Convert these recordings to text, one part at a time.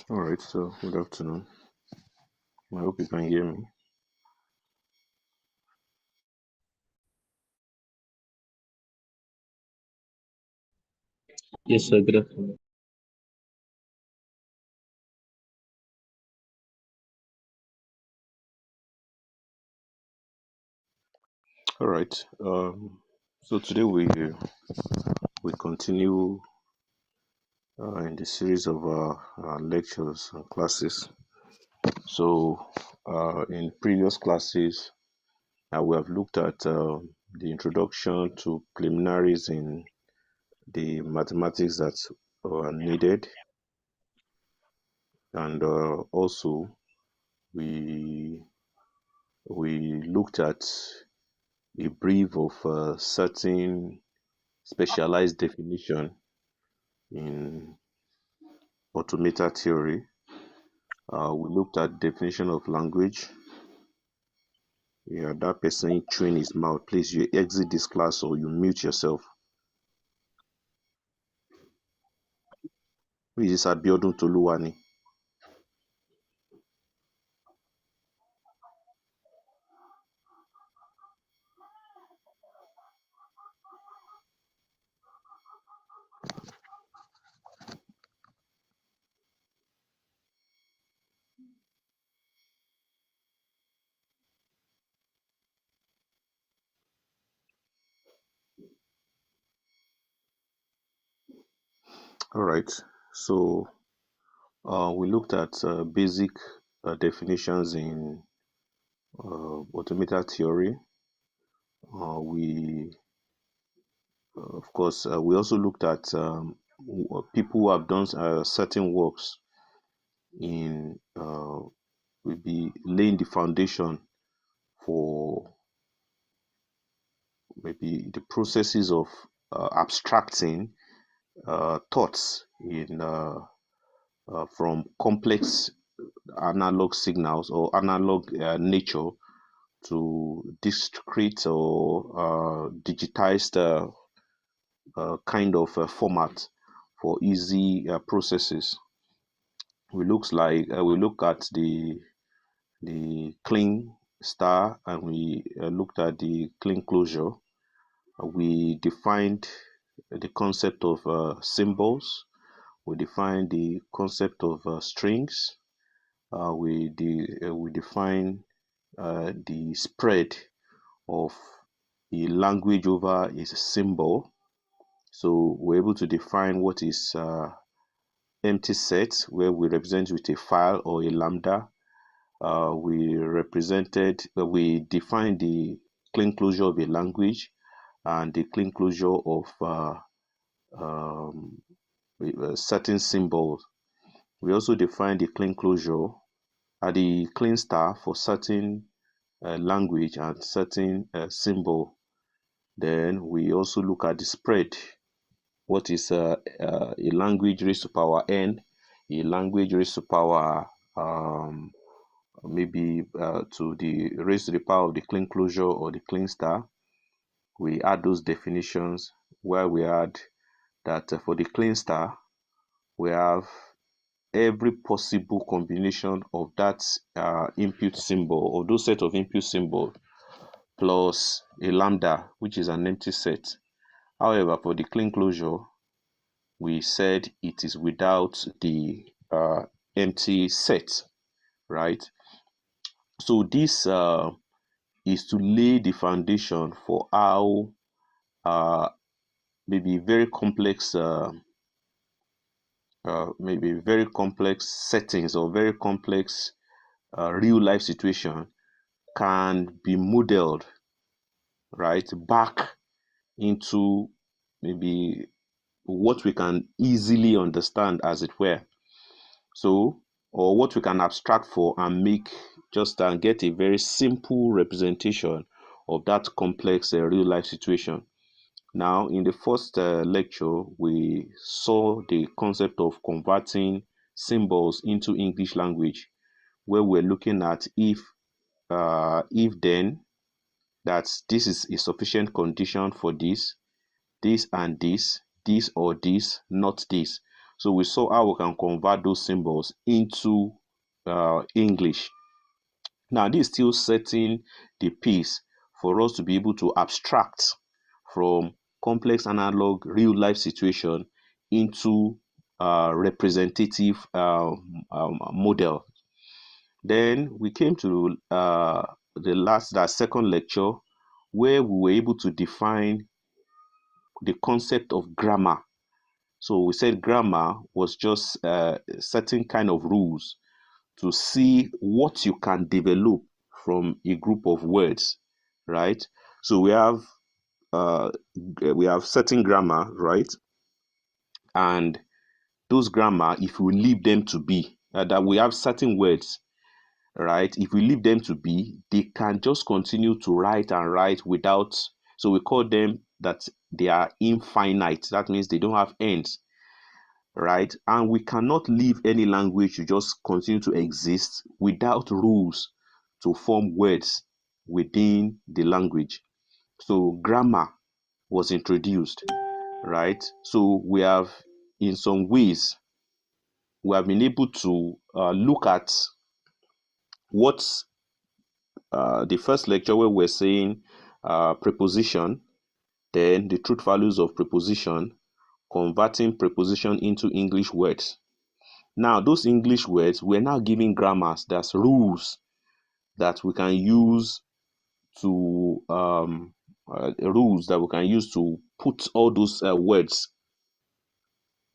All right, so good afternoon. I hope you can hear me. Yes, sir. Good afternoon. All right. So today we continue in the series of lectures and classes. So in previous classes, we have looked at the introduction to preliminaries in the mathematics that are needed, and also we we looked at a brief of certain specialized definition in automata theory. We looked at definition of language. Yeah, that person chewing his mouth. Please, you exit this class or you mute yourself. Who is this Abiodun Toluwani? All right. So we looked at basic definitions in automata theory. We, of course, we also looked at people who have done certain works in will be laying the foundation for maybe the processes of abstracting thoughts in from complex analog signals or analog nature to discrete or digitized kind of format for easy processes. We look at the clean star and we looked at the clean closure. We defined the concept of symbols. We defined the concept of strings. We define the spread of a language over its symbol. So we're able to define what is empty set, where we represent with a file or a lambda. We defined the clean closure of a language and the clean closure of um, certain symbols. We also define the clean closure at the clean star for certain language and certain symbol. Then we also look at the spread. What is a language raised to power n, a language raised to power maybe to the raised to the power of the clean closure or the clean star. We add those definitions where we add that for the clean star, we have every possible combination of that input symbol, or those set of input symbol, plus a lambda, which is an empty set. However, for the clean closure, we said it is without the empty set, right? So this is to lay the foundation for how uh, maybe very complex maybe very complex settings or very complex real life situation can be modeled right back into maybe what we can easily understand, as it were. So, or what we can abstract for and make just and get a very simple representation of that complex real life situation. Now, in the first lecture, we saw the concept of converting symbols into English language, where we're looking at if then that this is a sufficient condition for this, this and this or this, not this. So we saw how we can convert those symbols into English. Now, this is still setting the pace for us to be able to abstract from complex analog real life situation into representative model. Then we came to that second lecture where we were able to define the concept of grammar. So we said grammar was just certain kind of rules to see what you can develop from a group of words, right? So uh, we have certain grammar, right? And those grammar, if we leave them to be, that we have certain words, right? If we leave them to be, they can just continue to write and write without. So we call them that they are infinite. That means they don't have ends, right? And we cannot leave any language to just continue to exist without rules to form words within the language. So grammar was introduced, right? So we have, in some ways, we have been able to look at what the first lecture where we're saying preposition, then the truth values of preposition, converting preposition into English words. Now, those English words, we're now giving grammars. That's rules that we can use to put all those words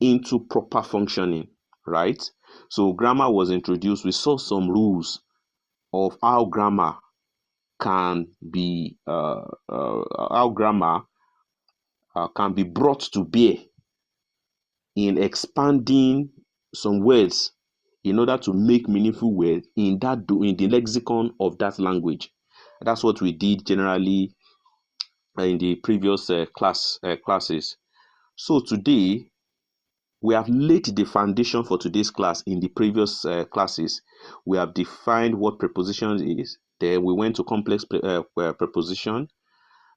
into proper functioning, right? So grammar was introduced. We saw some rules of how grammar can be can be brought to bear in expanding some words in order to make meaningful words in the lexicon of that language. That's what we did generally in the previous classes. So today we have laid the foundation for today's class. In the previous classes, we have defined what preposition is. Then we went to complex preposition.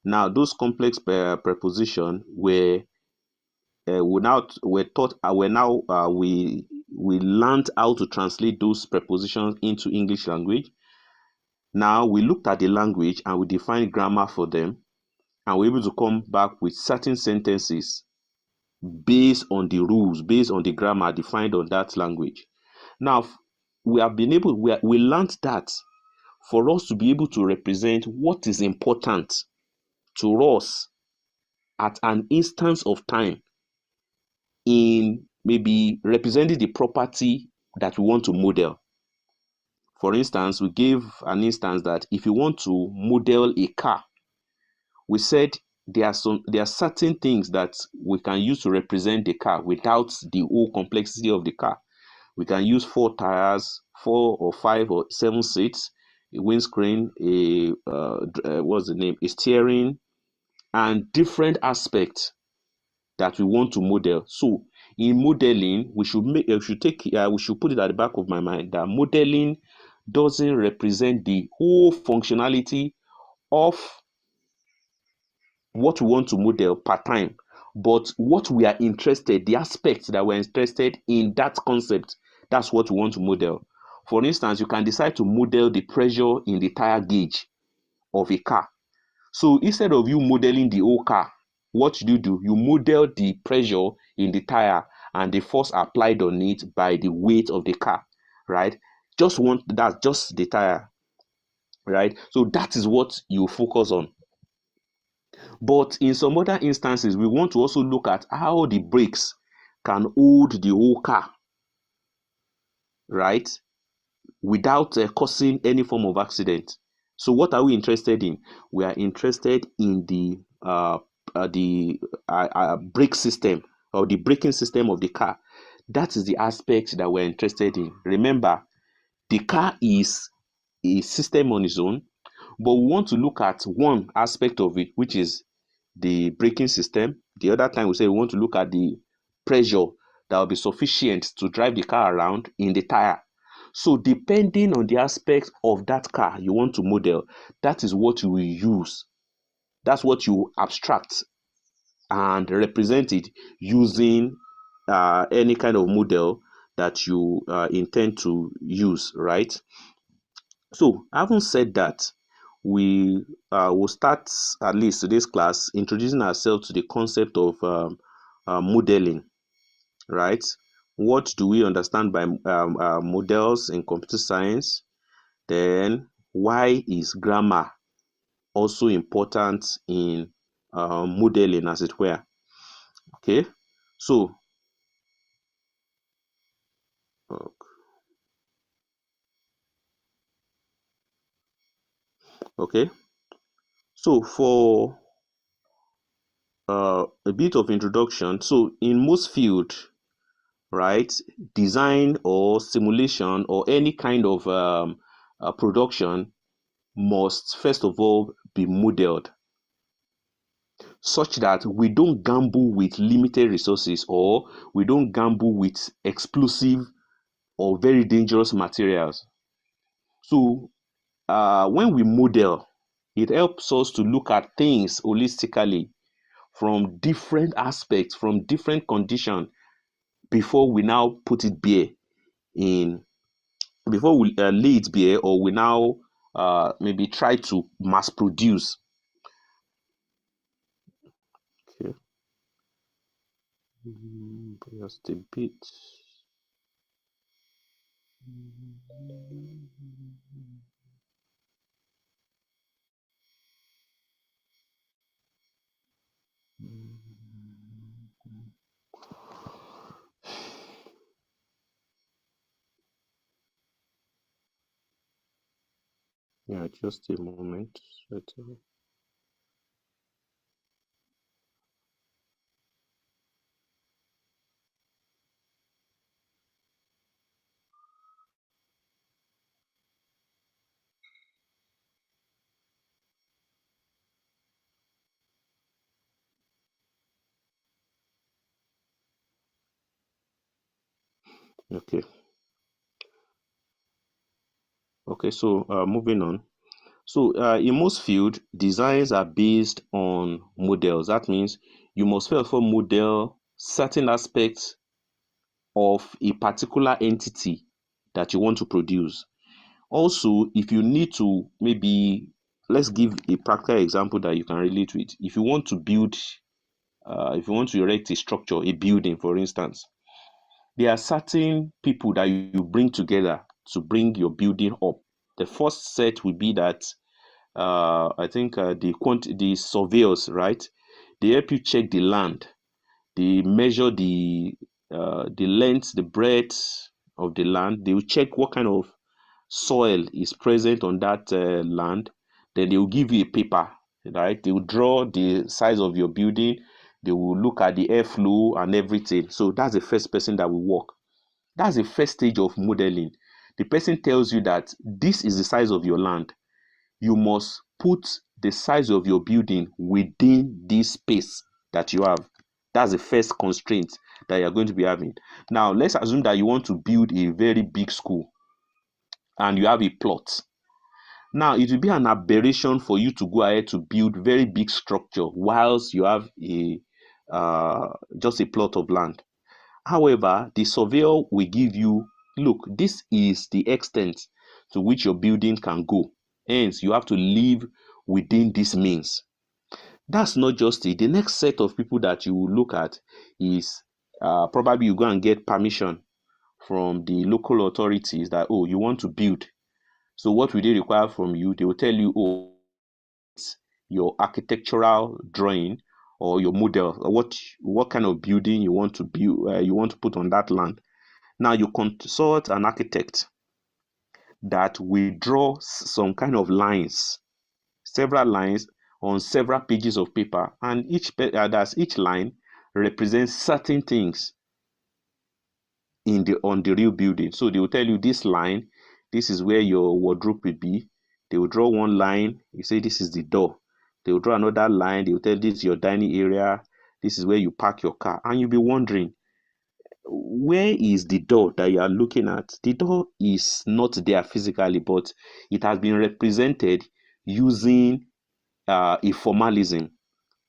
Now, those complex preposition were we now we're taught we now we learned how to translate those prepositions into English language. Now we looked at the language and we defined grammar for them, and we're able to come back with certain sentences based on the rules, based on the grammar defined on that language. Now we have been able we learned that for us to be able to represent what is important to us at an instance of time in maybe representing the property that we want to model. For instance, we gave an instance that if you want to model a car, we said there are certain things that we can use to represent the car without the whole complexity of the car. We can use 4 tires, 4 or 5 or 7 seats, a windscreen, a steering, and different aspects that we want to model. So in modeling, we should put it at the back of my mind that modeling doesn't represent the whole functionality of what we want to model per time, but what we are interested, the aspects that we're interested in that concept, that's what we want to model. For instance, you can decide to model the pressure in the tire gauge of a car. So instead of you modeling the whole car, what you do? You model the pressure in the tire and the force applied on it by the weight of the car, right? That's just the tire, right? So that is what you focus on. But in some other instances, we want to also look at how the brakes can hold the whole car, right? Without causing any form of accident. So what are we interested in? We are interested in the brake system or the braking system of the car. That is the aspect that we're interested in. Remember, the car is a system on its own, but we want to look at one aspect of it, which is the braking system. The other time we say we want to look at the pressure that will be sufficient to drive the car around in the tire. So depending on the aspect of that car you want to model, that is what you will use. That's what you abstract and represent it using any kind of model that you intend to use, right? So, having said that, we will start at least today's class introducing ourselves to the concept of modeling, right? What do we understand by models in computer science? Then, why is grammar also important in modeling, as it were? Okay, so uh, okay, so for a bit of introduction, so in most field, right, design or simulation or any kind of production must first of all be modeled such that we don't gamble with limited resources or we don't gamble with explosive or very dangerous materials. So when we model, it helps us to look at things holistically from different aspects, from different conditions before we now put it bare in, before we lay it bare, or we now maybe try to mass produce. Okay. Just a bit. Yeah, just a moment. Okay. Okay, so moving on. So in most field, designs are based on models. That means you must first of all model certain aspects of a particular entity that you want to produce. Also, if you need to, maybe let's give a practical example that you can relate with. If you want to build, if you want to erect a structure, a building, for instance, there are certain people that you bring together to bring your building up. The first set will be that I think the surveyors, right? They help you check the land. They measure the length, the breadth of the land. They will check what kind of soil is present on that land. Then they will give you a paper, right? They will draw the size of your building. They will look at the airflow and everything. So that's the first person that will work. That's the first stage of modeling. The person tells you that this is the size of your land. You must put the size of your building within this space that you have. That's the first constraint that you're going to be having. Now, let's assume that you want to build a very big school and you have a plot. Now, it will be an aberration for you to go ahead to build very big structure whilst you have a just a plot of land. However, the surveyor will give you, look, this is the extent to which your building can go. Hence, you have to live within this means. That's not just it. The next set of people that you will look at is probably you go and get permission from the local authorities that, oh, you want to build. So what will they require from you? They will tell you, oh, your architectural drawing or your model, or what kind of building you want to build, you want to put on that land. Now you consult an architect that will draw some kind of lines, several lines on several pages of paper, and each line represents certain things in the on the real building. So they will tell you this line, this is where your wardrobe will be. They will draw one line, you say this is the door. They will draw another line, they will tell this is your dining area, this is where you park your car, and you'll be wondering, where is the door that you are looking at? The door is not there physically, but it has been represented using a formalism.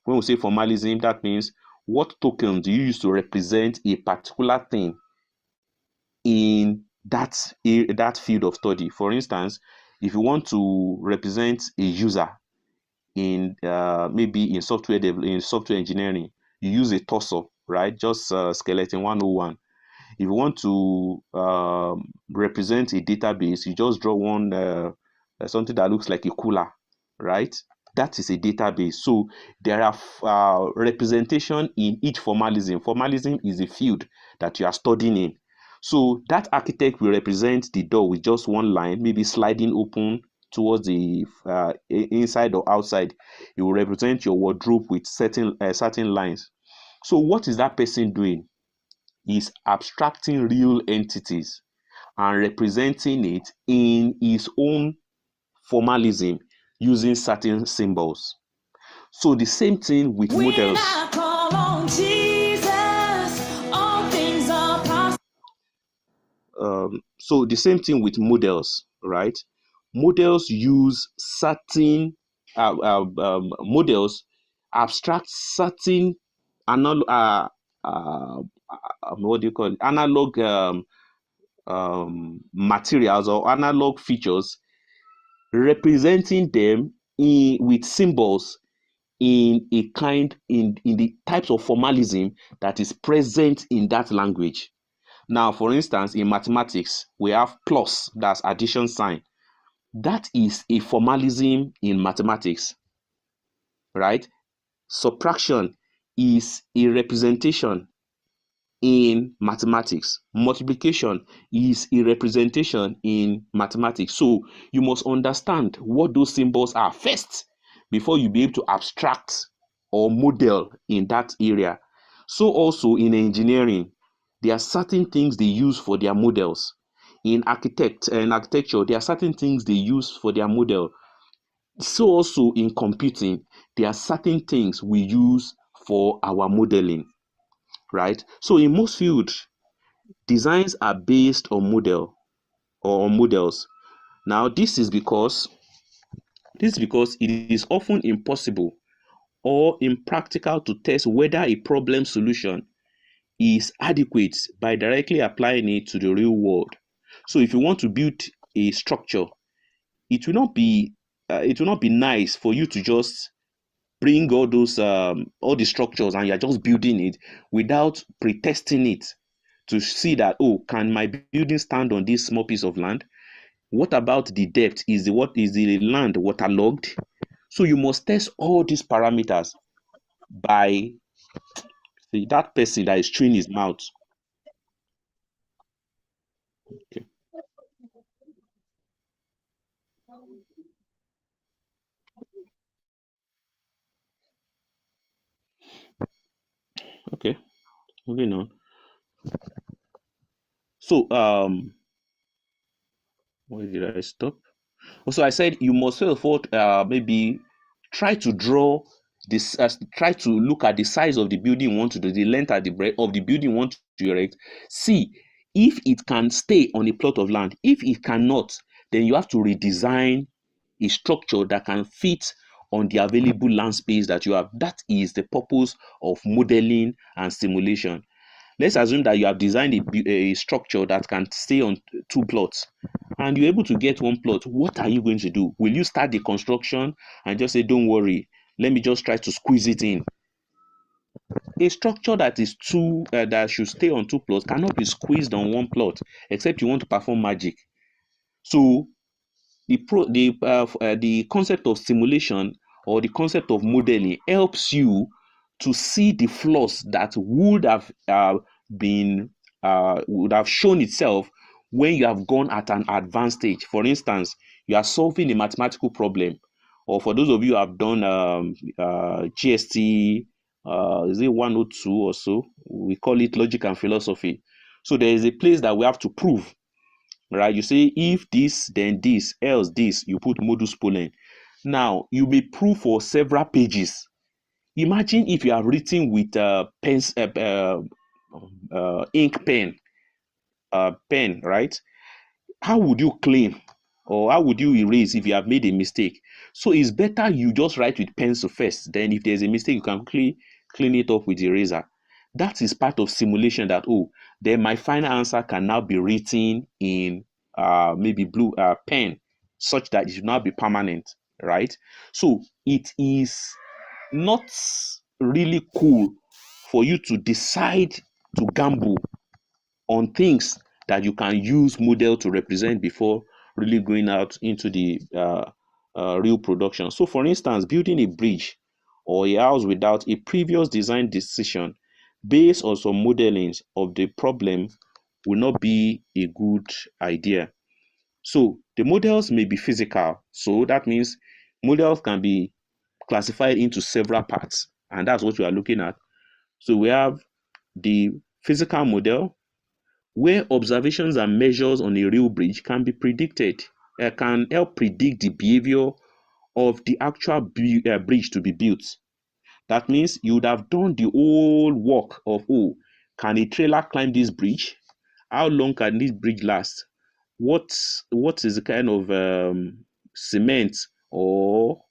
When we say formalism, that means what token do you use to represent a particular thing in that field of study. For instance, if you want to represent a user in maybe in software engineering, you use a torso, right? Just skeleton 101. If you want to represent a database, you just draw one something that looks like a cooler, right? That is a database. So there are representation in each formalism. Formalism is a field that you are studying in. So that architect will represent the door with just one line, maybe sliding open towards the inside or outside. It will represent your wardrobe with certain lines. So what is that person doing? Is abstracting real entities and representing it in his own formalism using certain symbols. So the same thing with models. So the same thing with models, right? Models use certain models abstract certain what do you call it? Analog materials or analog features, representing them with symbols in the types of formalism that is present in that language. Now, for instance, in mathematics, we have plus, that's addition sign. That is a formalism in mathematics, right? Subtraction is a representation in mathematics. Multiplication is a representation in mathematics. So you must understand what those symbols are first before you be able to abstract or model in that area. So also in engineering, there are certain things they use for their models. In architecture, there are certain things they use for their model. So also in computing, there are certain things we use for our modeling, right? So in most fields, designs are based on model or on models. Now, this is because it is often impossible or impractical to test whether a problem solution is adequate by directly applying it to the real world. So if you want to build a structure, it will not be nice for you to just bring all the structures and you're just building it without pre-testing it to see that, oh, can my building stand on this small piece of land? What about the depth? Is the land waterlogged? So you must test all these parameters by that person that is chewing his mouth. Okay. Okay. Moving on. So where did I stop? Also, I said you must first of all maybe try to draw this, try to look at the size of the building you want to do, the length and the breadth of the building you want to erect. See if it can stay on a plot of land. If it cannot, then you have to redesign a structure that can fit on the available land space that you have. That is the purpose of modeling and simulation. Let's assume that you have designed a structure that can stay on two plots and you're able to get one plot. What are you going to do? Will you start the construction and just say, don't worry, let me just try to squeeze it in? A structure that is that should stay on two plots cannot be squeezed on one plot except you want to perform magic. So the concept of simulation or the concept of modeling helps you to see the flaws that would have shown itself when you have gone at an advanced stage. For instance, you are solving a mathematical problem, or for those of you who have done GST, is it 102 or so? We call it logic and philosophy. So there is a place that we have to prove, right? You say if this, then this, else this, you put modus pollen. Now, you may prove for several pages. Imagine if you have written with ink pen, right? How would you claim or how would you erase if you have made a mistake? So it's better you just write with pencil first. Then if there's a mistake, you can quickly clean it up with the razor. That is part of simulation that, oh, then my final answer can now be written in maybe blue pen, such that it should not be permanent, right? So it is not really cool for you to decide to gamble on things that you can use model to represent before really going out into the real production. So, for instance, building a bridge or a house without a previous design decision based on some modelings of the problem will not be a good idea. So, the models may be physical. So, that means models can be classified into several parts, and that's what we are looking at. So, we have the physical model, where observations and measures on a real bridge can be predicted, can help predict the behavior of the actual bridge to be built. That means you would have done the whole work of, oh, can a trailer climb this bridge? How long can this bridge last? What is the kind of cement or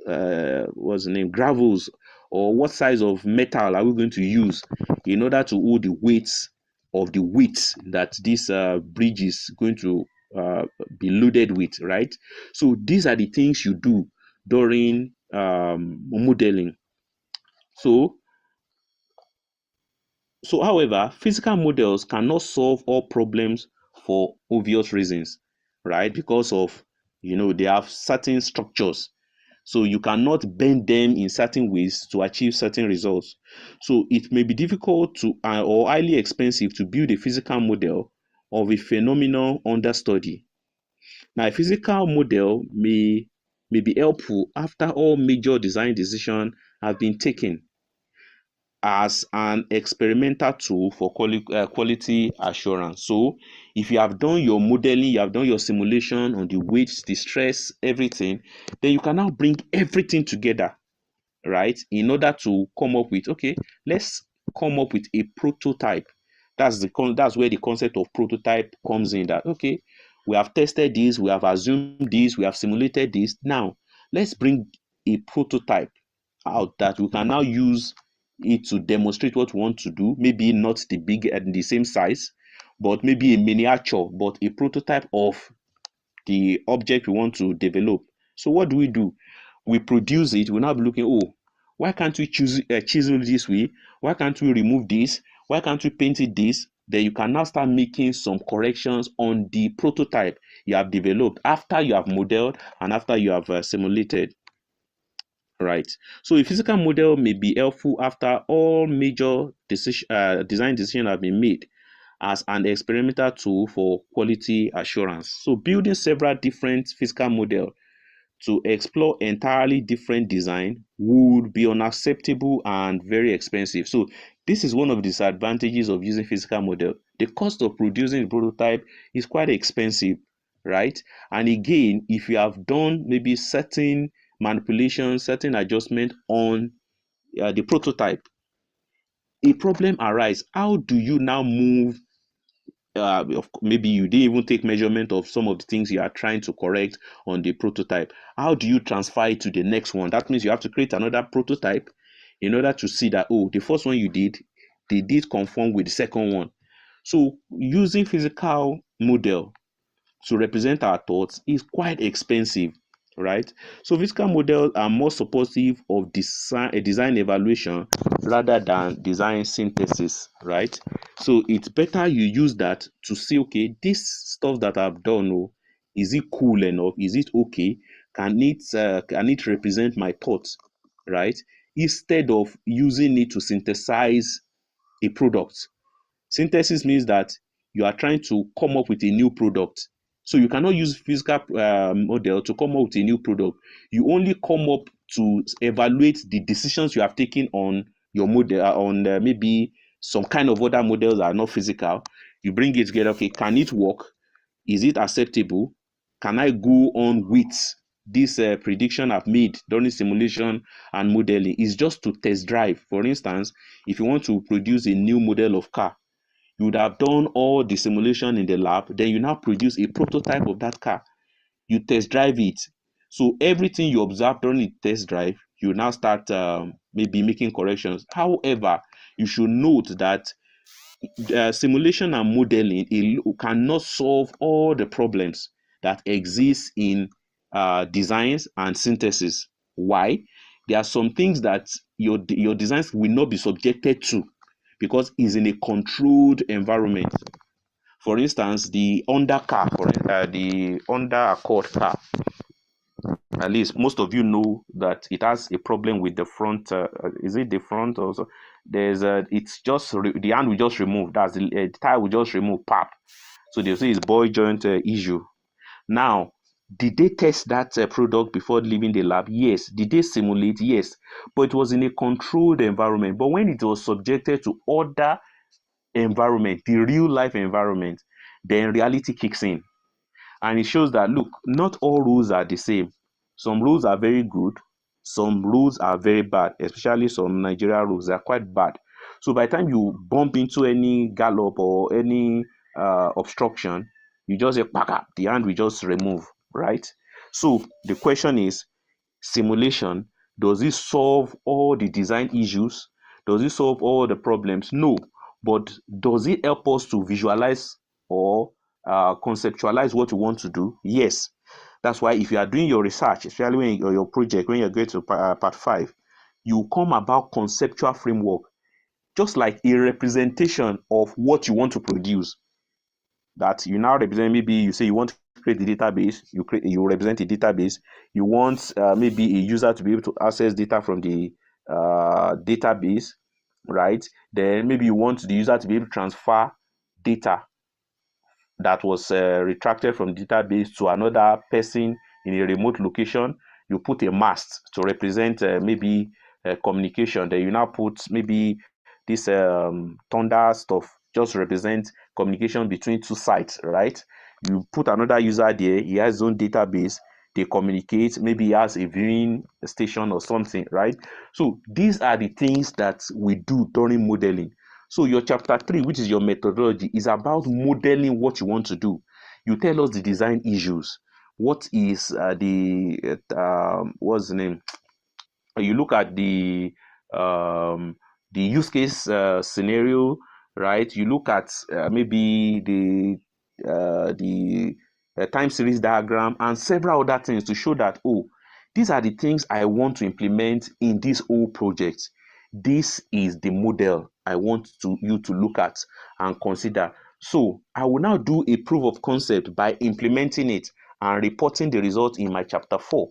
what's the name, gravels, or what size of metal are we going to use in order to hold the weights of the width that this bridge is going to be loaded with, right? So these are the things you do during modeling. So, however, physical models cannot solve all problems for obvious reasons, right? Because of, they have certain structures, so you cannot bend them in certain ways to achieve certain results. So it may be difficult to or highly expensive to build a physical model of a phenomenon under study. Now, a physical model may be helpful after all major design decisions have been taken as an experimental tool for quality assurance. So, if you have done your modeling, you have done your simulation on the weight, the stress, everything, then you can now bring everything together, right? In order to come up with, okay, let's come up with a prototype. That's where the concept of prototype comes in. That, okay, we have tested this, we have assumed this, we have simulated this. Now, let's bring a prototype out that we can now use it to demonstrate what we want to do. Maybe not the big and the same size, but maybe a miniature, but a prototype of the object we want to develop. So what do? We produce it. We're now looking, oh, why can't we chisel this way? Why can't we remove this? Why can't we paint it this? Then you can now start making some corrections on the prototype you have developed after you have modeled and after you have simulated. Right. So a physical model may be helpful after all major design decisions have been made as an experimental tool for quality assurance. So building several different physical models to explore entirely different design would be unacceptable and very expensive. So this is one of the disadvantages of using physical model. The cost of producing the prototype is quite expensive, right? And again, if you have done maybe certain manipulation, certain adjustment on the prototype, a problem arises. How do you now move? Maybe you didn't even take measurement of some of the things you are trying to correct on the prototype. How do you transfer it to the next one? That means you have to create another prototype in order to see that, oh, the first one you did, they did conform with the second one. So using physical model to represent our thoughts is quite expensive, right? So physical models are more supportive of design evaluation rather than design synthesis, right? So it's better you use that to see, okay, this stuff that I've done, oh, is it cool enough? Is it okay? Can it represent my thoughts, right? Instead of using it to synthesize a product. Synthesis means that you are trying to come up with a new product. So you cannot use physical model to come up with a new product. You only come up to evaluate the decisions you have taken on your model, on maybe some kind of other models that are not physical. You bring it together. Okay, can it work? Is it acceptable? Can I go on with this prediction I've made during simulation and modeling? Is just to test drive. For instance, if you want to produce a new model of car, you would have done all the simulation in the lab, then you now produce a prototype of that car. You test drive it. So everything you observe during the test drive, you now start maybe making corrections. However, you should note that simulation and modeling cannot solve all the problems that exist in designs and synthesis. Why? There are some things that your designs will not be subjected to because it's in a controlled environment. For instance, the under car, the under Accord car, at least most of you know that it has a problem with the front. Is it the front also? There's it's just the hand will just remove. That's the tire will just remove. Pap. So they say it's ball joint issue. Now, did they test that product before leaving the lab? Yes. Did they simulate? Yes. But it was in a controlled environment. But when it was subjected to other environment, the real life environment, then reality kicks in. And it shows that, look, not all rules are the same. Some rules are very good, some rules are very bad, especially some Nigeria rules. They are quite bad. So by the time you bump into any gallop or any obstruction, you just say, pack up, the hand will just remove, right? So the question is, simulation, does it solve all the design issues? Does it solve all the problems? No. But does it help us to visualize or conceptualize what we want to do? Yes. That's why if you are doing your research, especially when your project, when you're going to part 5, you come about conceptual framework, just like a representation of what you want to produce. That you now represent, maybe you say you want to create the database, you represent a database. You want maybe a user to be able to access data from the database, right? Then maybe you want the user to be able to transfer data that was retracted from the database to another person in a remote location. You put a mast to represent maybe communication. Then you now put maybe this thunder stuff just represent communication between two sites, right? You put another user there, he has his own database, they communicate, maybe he has a viewing station or something, right? So these are the things that we do during modeling. So your chapter 3, which is your methodology, is about modeling what you want to do. You tell us the design issues. What is what's the name? You look at the use case scenario, right? You look at maybe the time series diagram and several other things to show that, oh, these are the things I want to implement in this whole project. This is the model I want you to look at and consider. So I will now do a proof of concept by implementing it and reporting the result in my chapter 4,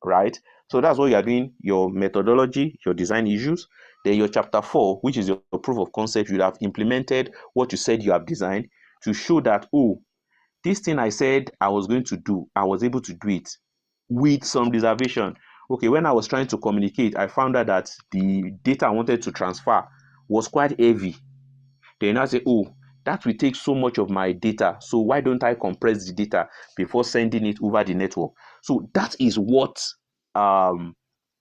right? So that's what you are doing, your methodology, your design issues. Then your chapter 4, which is your proof of concept, you have implemented what you said you have designed to show that, oh, this thing I said I was going to do, I was able to do it with some reservation. Okay, when I was trying to communicate, I found out that the data I wanted to transfer was quite heavy. Then I say, oh, that will take so much of my data. So why don't I compress the data before sending it over the network? So that is what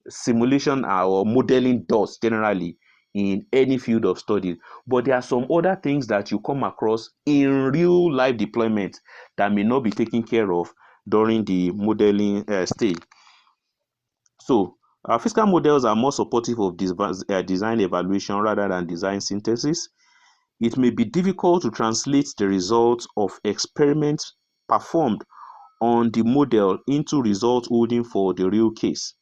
simulation or modeling does generally in any field of study. But there are some other things that you come across in real life deployment that may not be taken care of during the modeling stage. So physical models are more supportive of design evaluation rather than design synthesis. It may be difficult to translate the results of experiments performed on the model into results holding for the real case.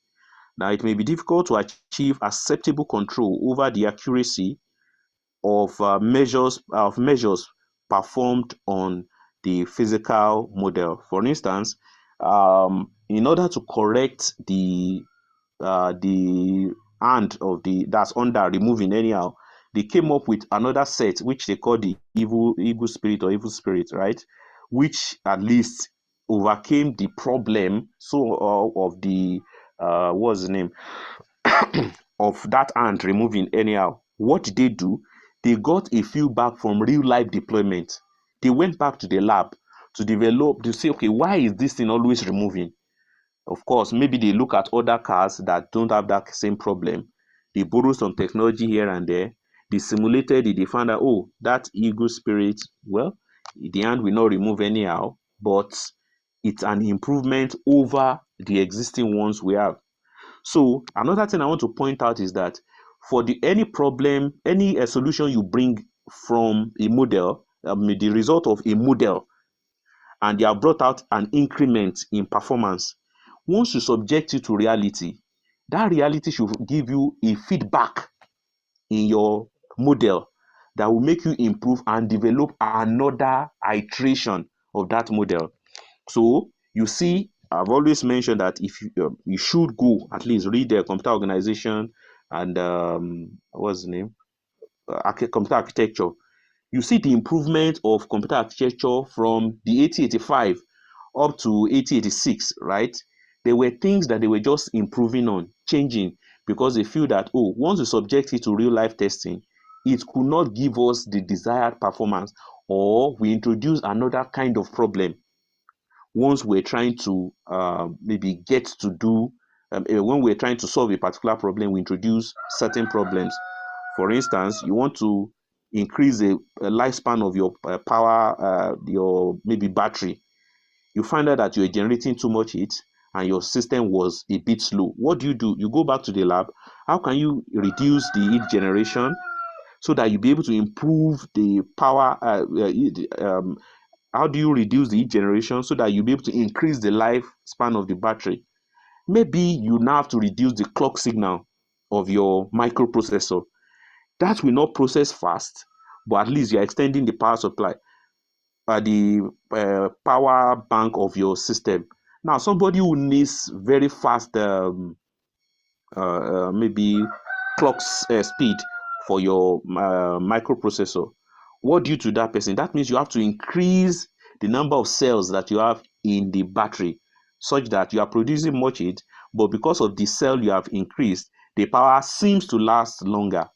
Now, it may be difficult to achieve acceptable control over the accuracy of measures performed on the physical model. For instance, in order to correct the hand of the that's under removing anyhow, they came up with another set which they call the evil spirit or evil spirit, right? Which at least overcame the problem of the what's the name of that hand removing anyhow. What did they do? They got a feedback from real life deployment. They went back to the lab to develop to say, okay, why is this thing always removing? Of course, maybe they look at other cars that don't have that same problem. They borrow some technology here and there. They simulated it. They found out, oh, that ego spirit, well, the hand will not remove anyhow, but it's an improvement over the existing ones we have. So another thing I want to point out is that for any problem, any solution you bring from a model, the result of a model, and you have brought out an increment in performance, once you subject it to reality, that reality should give you a feedback in your model that will make you improve and develop another iteration of that model. So you see, I've always mentioned that if you should go at least read the computer organization and what's the name, computer architecture. You see the improvement of computer architecture from the 8085 up to 8086, right? There were things that they were just improving on, changing, because they feel that, oh, once we subject it to real life testing, it could not give us the desired performance, or we introduce another kind of problem once we're trying to maybe get to do, when we're trying to solve a particular problem, we introduce certain problems. For instance, you want to increase a lifespan of your power, your maybe battery. You find out that you're generating too much heat and your system was a bit slow. What do? You go back to the lab. How can you reduce the heat generation so that you be able to improve the power? How do you reduce the heat generation so that you'll be able to increase the lifespan of the battery? Maybe you now have to reduce the clock signal of your microprocessor. That will not process fast, but at least you're extending the power supply, the power bank of your system. Now, somebody who needs very fast, maybe clock speed for your microprocessor, what do you do to that person? That means you have to increase the number of cells that you have in the battery such that you are producing much heat, but because of the cell you have increased, the power seems to last longer,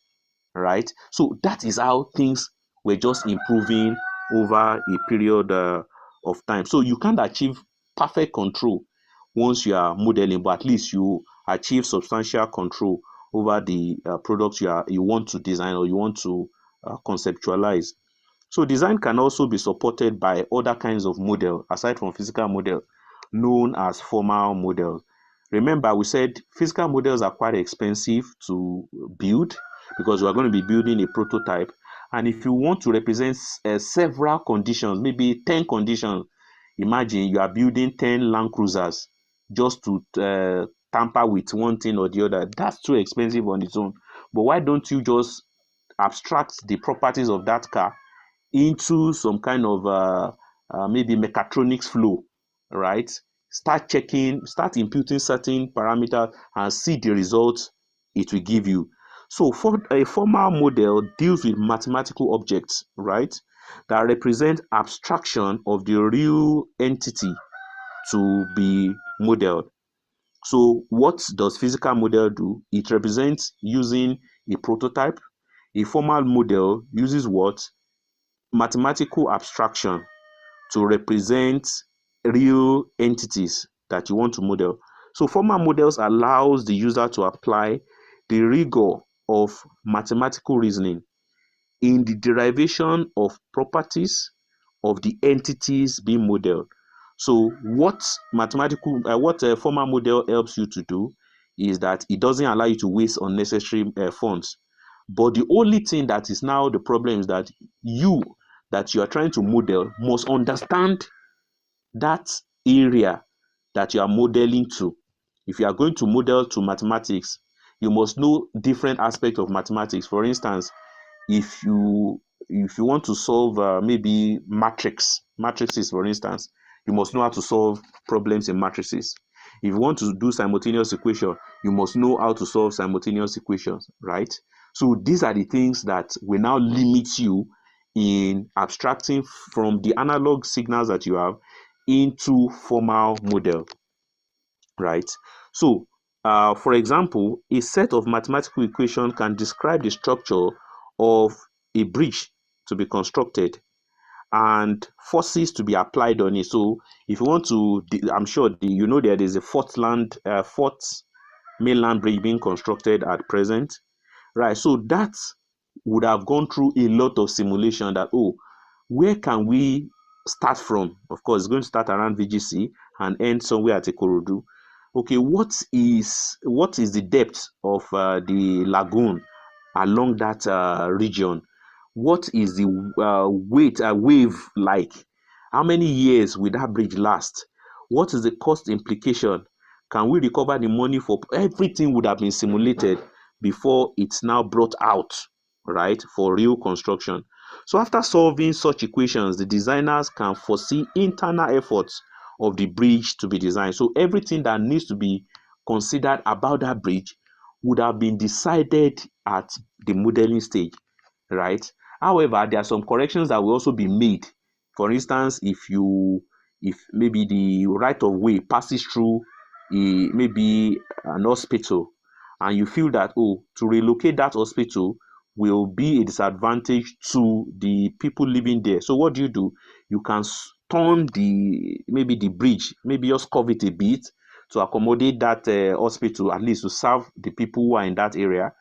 right? So that is how things were just improving over a period of time. So you can't achieve perfect control once you are modeling, but at least you achieve substantial control over the products you want to design or you want to conceptualize. So design can also be supported by other kinds of model aside from physical model, known as formal models. Remember, we said physical models are quite expensive to build because we are going to be building a prototype. And if you want to represent several conditions, maybe 10 conditions, imagine you are building 10 Land Cruisers just to tamper with one thing or the other. That's too expensive on its own. But why don't you just abstract the properties of that car into some kind of maybe mechatronics flow, right? Start checking, start imputing certain parameters and see the results it will give you. So for a formal model deals with mathematical objects, right, that represent abstraction of the real entity to be modeled. So what does physical model do? It represents using a prototype. A formal model uses what? Mathematical abstraction to represent real entities that you want to model. So formal models allows the user to apply the rigor of mathematical reasoning in the derivation of properties of the entities being modeled. So what a formal model helps you to do is that it doesn't allow you to waste unnecessary funds. But the only thing that is now the problem is that you are trying to model must understand that area that you are modeling to. If you are going to model to mathematics, you must know different aspects of mathematics. For instance, if you want to solve maybe matrices, for instance, you must know how to solve problems in matrices. If you want to do simultaneous equation, you must know how to solve simultaneous equations, right? So these are the things that will now limit you in abstracting from the analog signals that you have into formal model, right? So for example, a set of mathematical equations can describe the structure of a bridge to be constructed and forces to be applied on it. So if you want to, I'm sure you know there is a fourth mainland bridge being constructed at present, right? So that would have gone through a lot of simulation that, oh, where can we start from? Of course, it's going to start around VGC and end somewhere at Ikorodu. okay, what is the depth of the lagoon along that region? What is the wave like? How many years will that bridge last? What is the cost implication? Can we recover the money for everything? Would have been simulated before it's now brought out, right, for real construction. So after solving such equations, the designers can foresee internal efforts of the bridge to be designed. So everything that needs to be considered about that bridge would have been decided at the modeling stage, right? However, there are some corrections that will also be made. For instance, if maybe the right of way passes through maybe an hospital, and you feel that, oh, to relocate that hospital will be a disadvantage to the people living there. So what do? You can turn maybe the bridge, maybe just curve it a bit to accommodate that hospital, at least to serve the people who are in that area.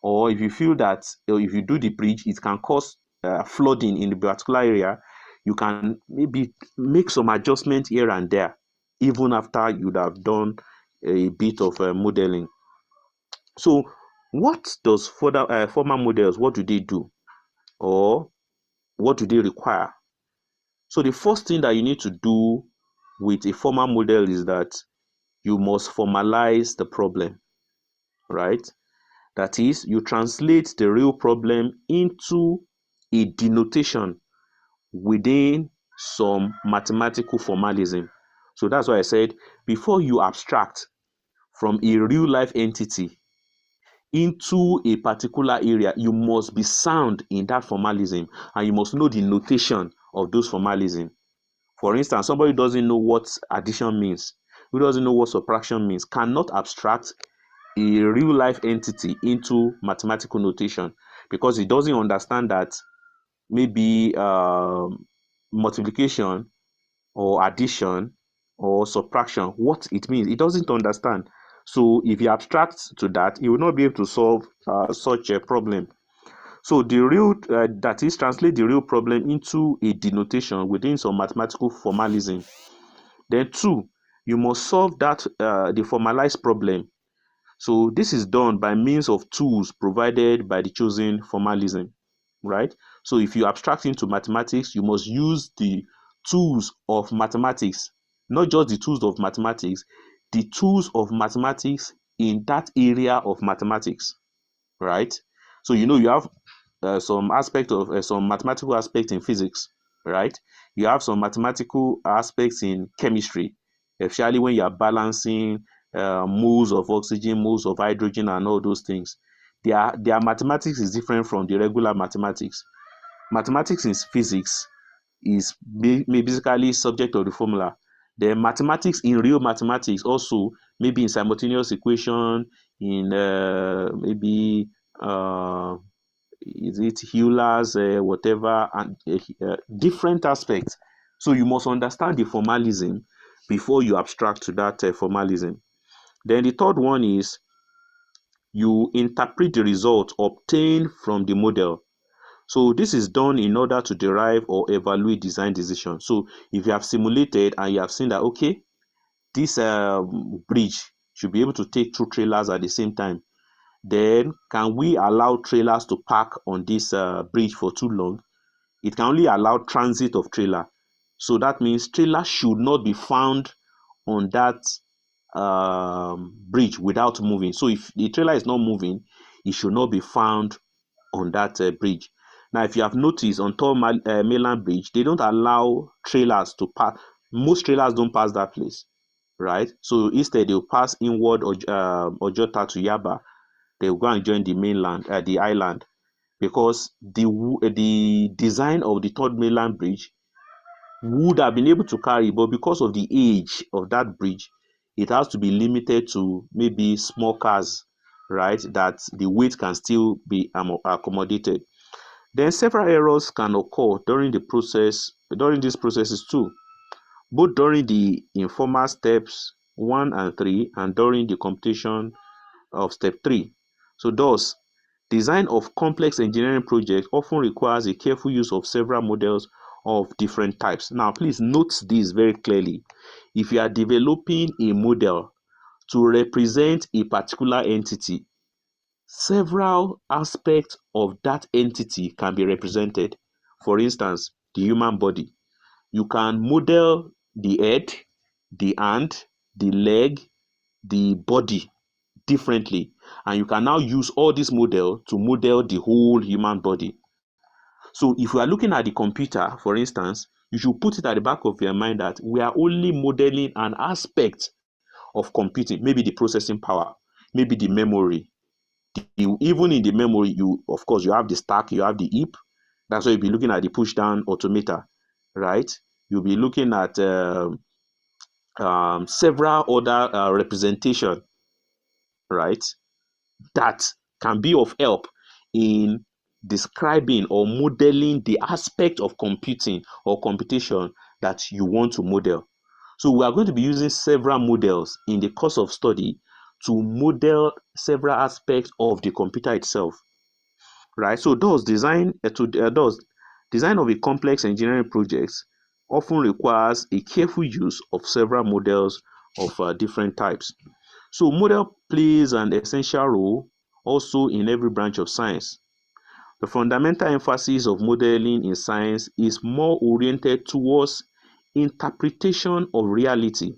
Or if you feel that if you do the bridge, it can cause flooding in the particular area, you can maybe make some adjustment here and there, even after you'd have done a bit of modeling. So, what does former models? What do they do, or what do they require? So, the first thing that you need to do with a formal model is that you must formalize the problem, right? That is, you translate the real problem into a denotation within some mathematical formalism. So that's why I said before you abstract from a real life entity into a particular area, you must be sound in that formalism and you must know the notation of those formalism. For instance, somebody who doesn't know what addition means, who doesn't know what subtraction means, cannot abstract a real life entity into mathematical notation because he doesn't understand that maybe multiplication or addition or subtraction, what it means. He doesn't understand. So if he abstracts to that, he will not be able to solve such a problem. So the real that is translate the real problem into a denotation within some mathematical formalism. Then two, you must solve that the formalized problem. So this is done by means of tools provided by the chosen formalism, right? So if you abstract into mathematics, you must use the tools of mathematics, not just the tools of mathematics, the tools of mathematics in that area of mathematics, right? So you have some aspect of some mathematical aspect in physics, right? You have some mathematical aspects in chemistry, especially when you are balancing moles of oxygen, moles of hydrogen, and all those things. Their mathematics is different from the regular mathematics. Mathematics in physics is basically subject of the formula. The mathematics in real mathematics also maybe in simultaneous equation, in maybe is it Euler's whatever, and different aspects. So you must understand the formalism before you abstract to that formalism. Then the third one is you interpret the result obtained from the model. So this is done in order to derive or evaluate design decisions. So if you have simulated and you have seen that, okay, this bridge should be able to take two trailers at the same time, then can we allow trailers to park on this bridge for too long? It can only allow transit of trailer. So that means trailer should not be found on that bridge without moving. So if the trailer is not moving, it should not be found on that bridge. Now, if you have noticed on Tall Mainland Bridge, they don't allow trailers to pass. Most trailers don't pass that place, right? So instead, they'll pass inward or Ojota to Yaba. They'll go and join the mainland, the island, because the design of the Third Mainland Bridge would have been able to carry, but because of the age of that bridge, it has to be limited to maybe small cars, right? That the weight can still be accommodated. Then several errors can occur during these processes too, both during the informal steps 1 and 3 and during the computation of step 3. So thus, design of complex engineering projects often requires a careful use of several models of different types. Now, please note this very clearly. If you are developing a model to represent a particular entity, several aspects of that entity can be represented. For instance, the human body. You can model the head, the hand, the leg, the body differently. And you can now use all this model to model the whole human body. So if you are looking at the computer, for instance, you should put it at the back of your mind that we are only modeling an aspect of computing, maybe the processing power, maybe the memory. Even in the memory, you of course you have the stack, you have the heap. That's why you'll be looking at the push down automata, right? You'll be looking at several other representation, right, that can be of help in describing or modeling the aspect of computing or computation that you want to model. So we are going to be using several models in the course of study to model several aspects of the computer itself, right? So thus design of a complex engineering project often requires a careful use of several models of different types. So model plays an essential role also in every branch of science. The fundamental emphasis of modeling in science is more oriented towards interpretation of reality,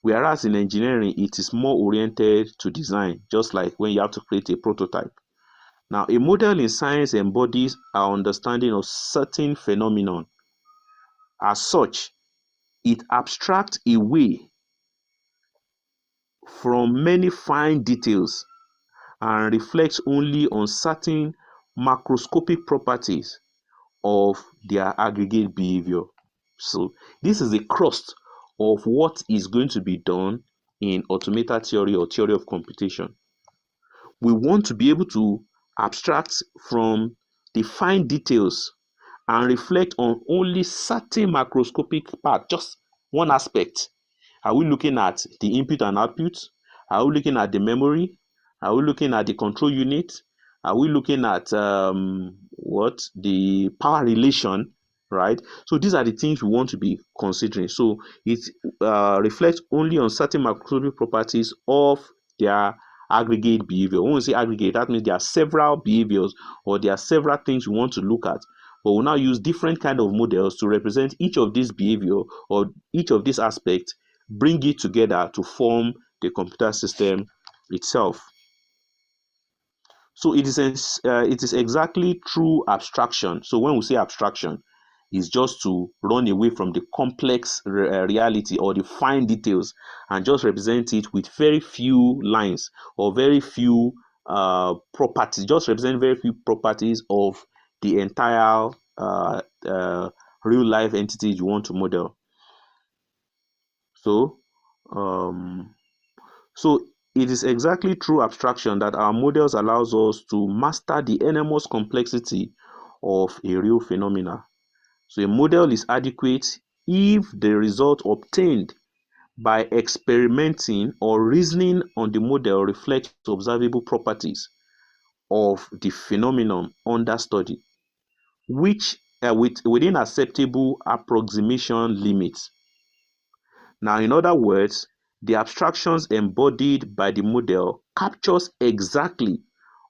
whereas in engineering it is more oriented to design, just like when you have to create a prototype. Now, a model in science embodies our understanding of certain phenomenon. As such, it abstracts away from many fine details and reflects only on certain macroscopic properties of their aggregate behavior. So this is the crust of what is going to be done in automata theory or theory of computation. We want to be able to abstract from the fine details and reflect on only certain macroscopic part, just one aspect. Are we looking at the input and output? Are we looking at the memory? Are we looking at the control unit? Are we looking at what the power relation, right? So these are the things we want to be considering. So it reflects only on certain macroscopic properties of their aggregate behavior. When we say aggregate, that means there are several behaviors or there are several things we want to look at. But we'll now use different kind of models to represent each of these behavior or each of these aspects, bring it together to form the computer system itself. So it is exactly through abstraction. So when we say abstraction, is just to run away from the complex reality or the fine details and just represent it with very few lines or very few properties, just represent very few properties of the entire real life entity you want to model. So, um, so it is exactly through abstraction that our models allows us to master the enormous complexity of a real phenomena. So a model is adequate if the result obtained by experimenting or reasoning on the model reflects observable properties of the phenomenon under study, which within acceptable approximation limits. Now, in other words, the abstractions embodied by the model captures exactly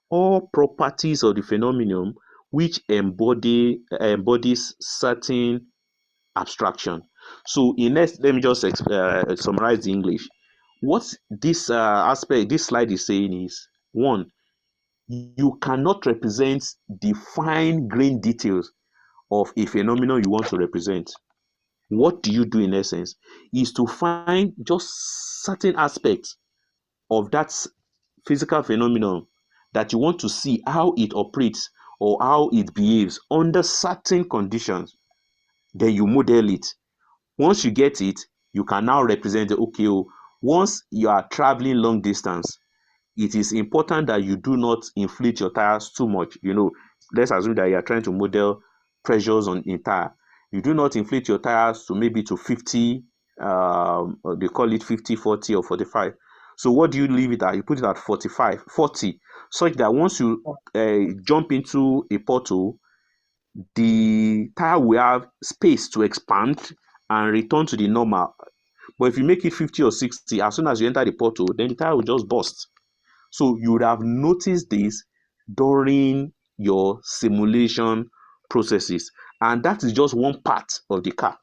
all properties of the phenomenon which embodies certain abstraction. So in next, let me just summarize the English. What this slide is saying is, one, you cannot represent the fine grained details of a phenomenon you want to represent. What do you do in essence is to find just certain aspects of that physical phenomenon that you want to see how it operates or how it behaves under certain conditions. Then you model it. Once you get it, you can now represent it. Okay, once you are traveling long distance, it is important that you do not inflate your tires too much. Let's assume that you are trying to model pressures on in tire. You do not inflate your tires to maybe to 50, they call it 50, 40 or 45. So what do you leave it at? You put it at 45, 40, such that once you jump into a pothole, the tire will have space to expand and return to the normal. But if you make it 50 or 60, as soon as you enter the portal, then the tire will just burst. So you would have noticed this during your simulation processes. And that is just one part of the car.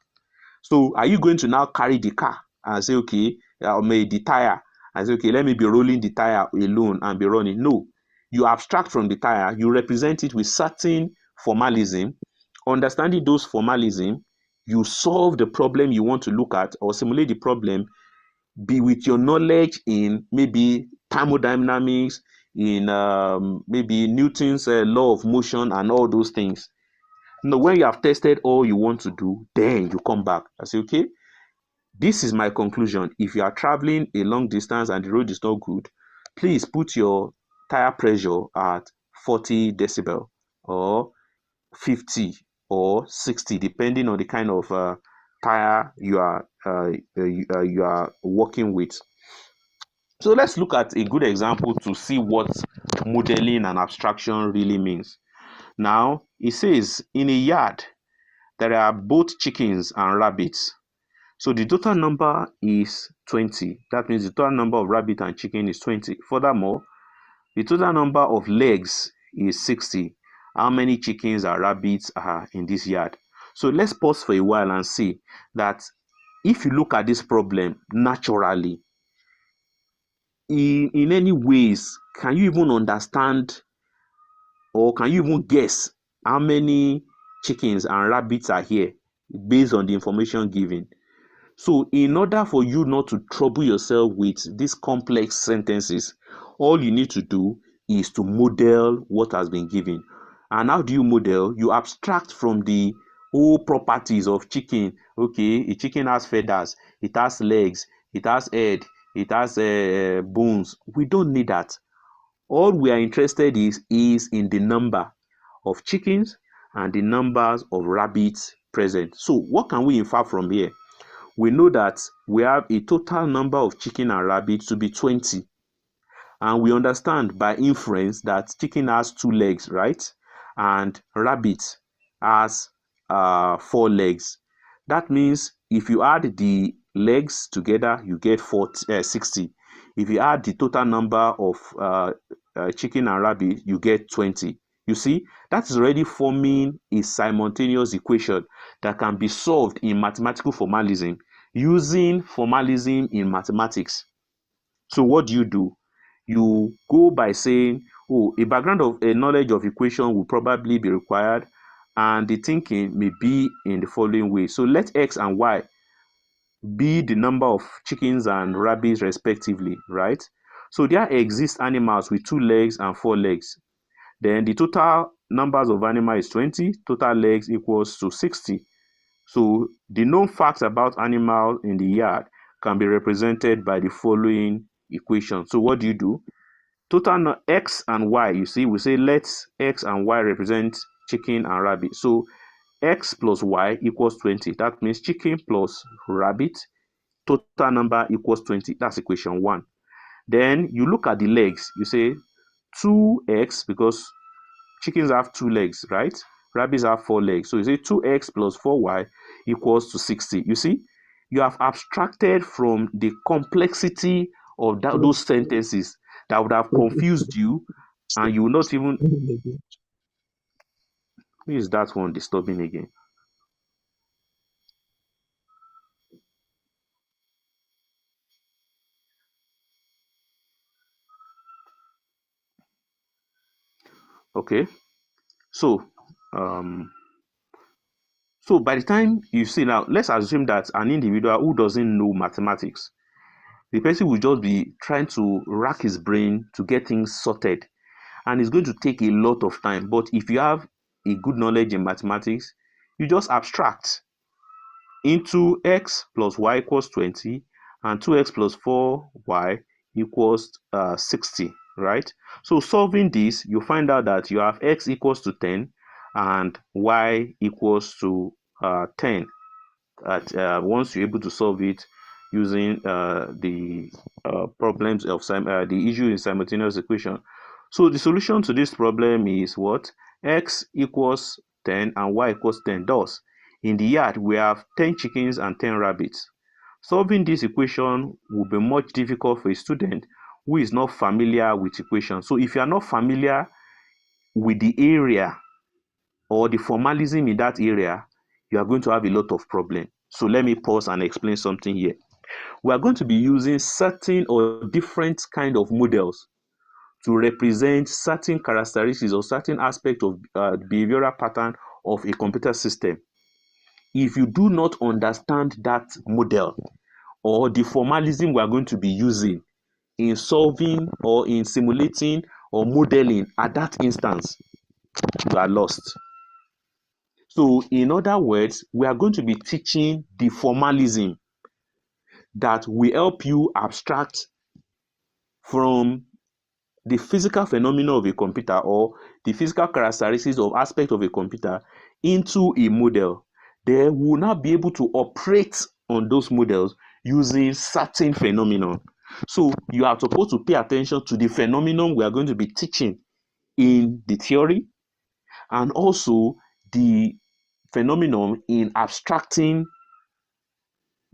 So are you going to now carry the car and say, okay, the tire, and say, okay, let me be rolling the tire alone and be running? No. You abstract from the tire, you represent it with certain formalism. Understanding those formalism, you solve the problem you want to look at or simulate the problem, be with your knowledge in maybe thermodynamics, in maybe Newton's law of motion and all those things. No, when you have tested all you want to do, then you come back and say, okay, this is my conclusion. If you are traveling a long distance and the road is not good, please put your tire pressure at 40 decibel or 50 or 60, depending on the kind of tire you are working with. So let's look at a good example to see what modeling and abstraction really means. Now, it says in a yard, there are both chickens and rabbits. So the total number is 20. That means the total number of rabbit and chicken is 20. Furthermore, the total number of legs is 60. How many chickens and rabbits are in this yard? So let's pause for a while and see that if you look at this problem naturally, in any ways, can you even understand or can you even guess how many chickens and rabbits are here based on the information given? So in order for you not to trouble yourself with these complex sentences, all you need to do is to model what has been given. And how do you model? You abstract from the whole properties of chicken. Okay, a chicken has feathers, it has legs, it has head, it has bones. We don't need that. All we are interested is in the number of chickens and the numbers of rabbits present. So what can we infer from here? We know that we have a total number of chicken and rabbits to be 20. And we understand by inference that chicken has 2 legs, right? And rabbit has 4 legs. That means if you add the legs together, you get 60. If you add the total number of chicken and rabbit, you get 20. You see, that is already forming a simultaneous equation that can be solved in mathematical formalism using formalism in mathematics. So what do? You go by saying, oh, a background of a knowledge of equation will probably be required, and the thinking may be in the following way. So let x and y be the number of chickens and rabbits respectively, right? So there exist animals with 2 legs and 4 legs. Then the total numbers of animals is 20, total legs equals to 60. So the known facts about animals in the yard can be represented by the following equation. So what do? Total x and y, you see, we say let x and y represent chicken and rabbit. So x plus y equals 20. That means chicken plus rabbit, total number equals 20. That's equation 1. Then you look at the legs. You say 2x, because chickens have 2 legs, right? Rabbits have 4 legs. So you say 2x plus 4y equals to 60. You see, you have abstracted from the complexity of those sentences that would have confused you, and you will not even. Who is that one disturbing again? Okay, so um, so by the time you see, now let's assume that an individual who doesn't know mathematics, the person will just be trying to rack his brain to get things sorted, and it's going to take a lot of time. But if you have a good knowledge in mathematics, you just abstract into x plus y equals 20 and 2x plus 4y equals 60, right? So solving this, you find out that you have x equals to 10 and y equals to 10. Once you're able to solve it using the problems of the issue in simultaneous equation. So the solution to this problem is what? X equals 10 and y equals 10. Thus, in the yard, we have 10 chickens and 10 rabbits. Solving this equation will be much difficult for a student who is not familiar with equations. So if you are not familiar with the area or the formalism in that area, you are going to have a lot of problem. So let me pause and explain something here. We are going to be using certain or different kind of models to represent certain characteristics or certain aspect of behavioral pattern of a computer system. If you do not understand that model or the formalism we are going to be using in solving or in simulating or modeling at that instance, you are lost. So in other words, we are going to be teaching the formalism that will help you abstract from the physical phenomena of a computer or the physical characteristics of aspect of a computer into a model. Then we will now be able to operate on those models using certain phenomena. So you are supposed to pay attention to the phenomenon we are going to be teaching in the theory, and also the phenomenon in abstracting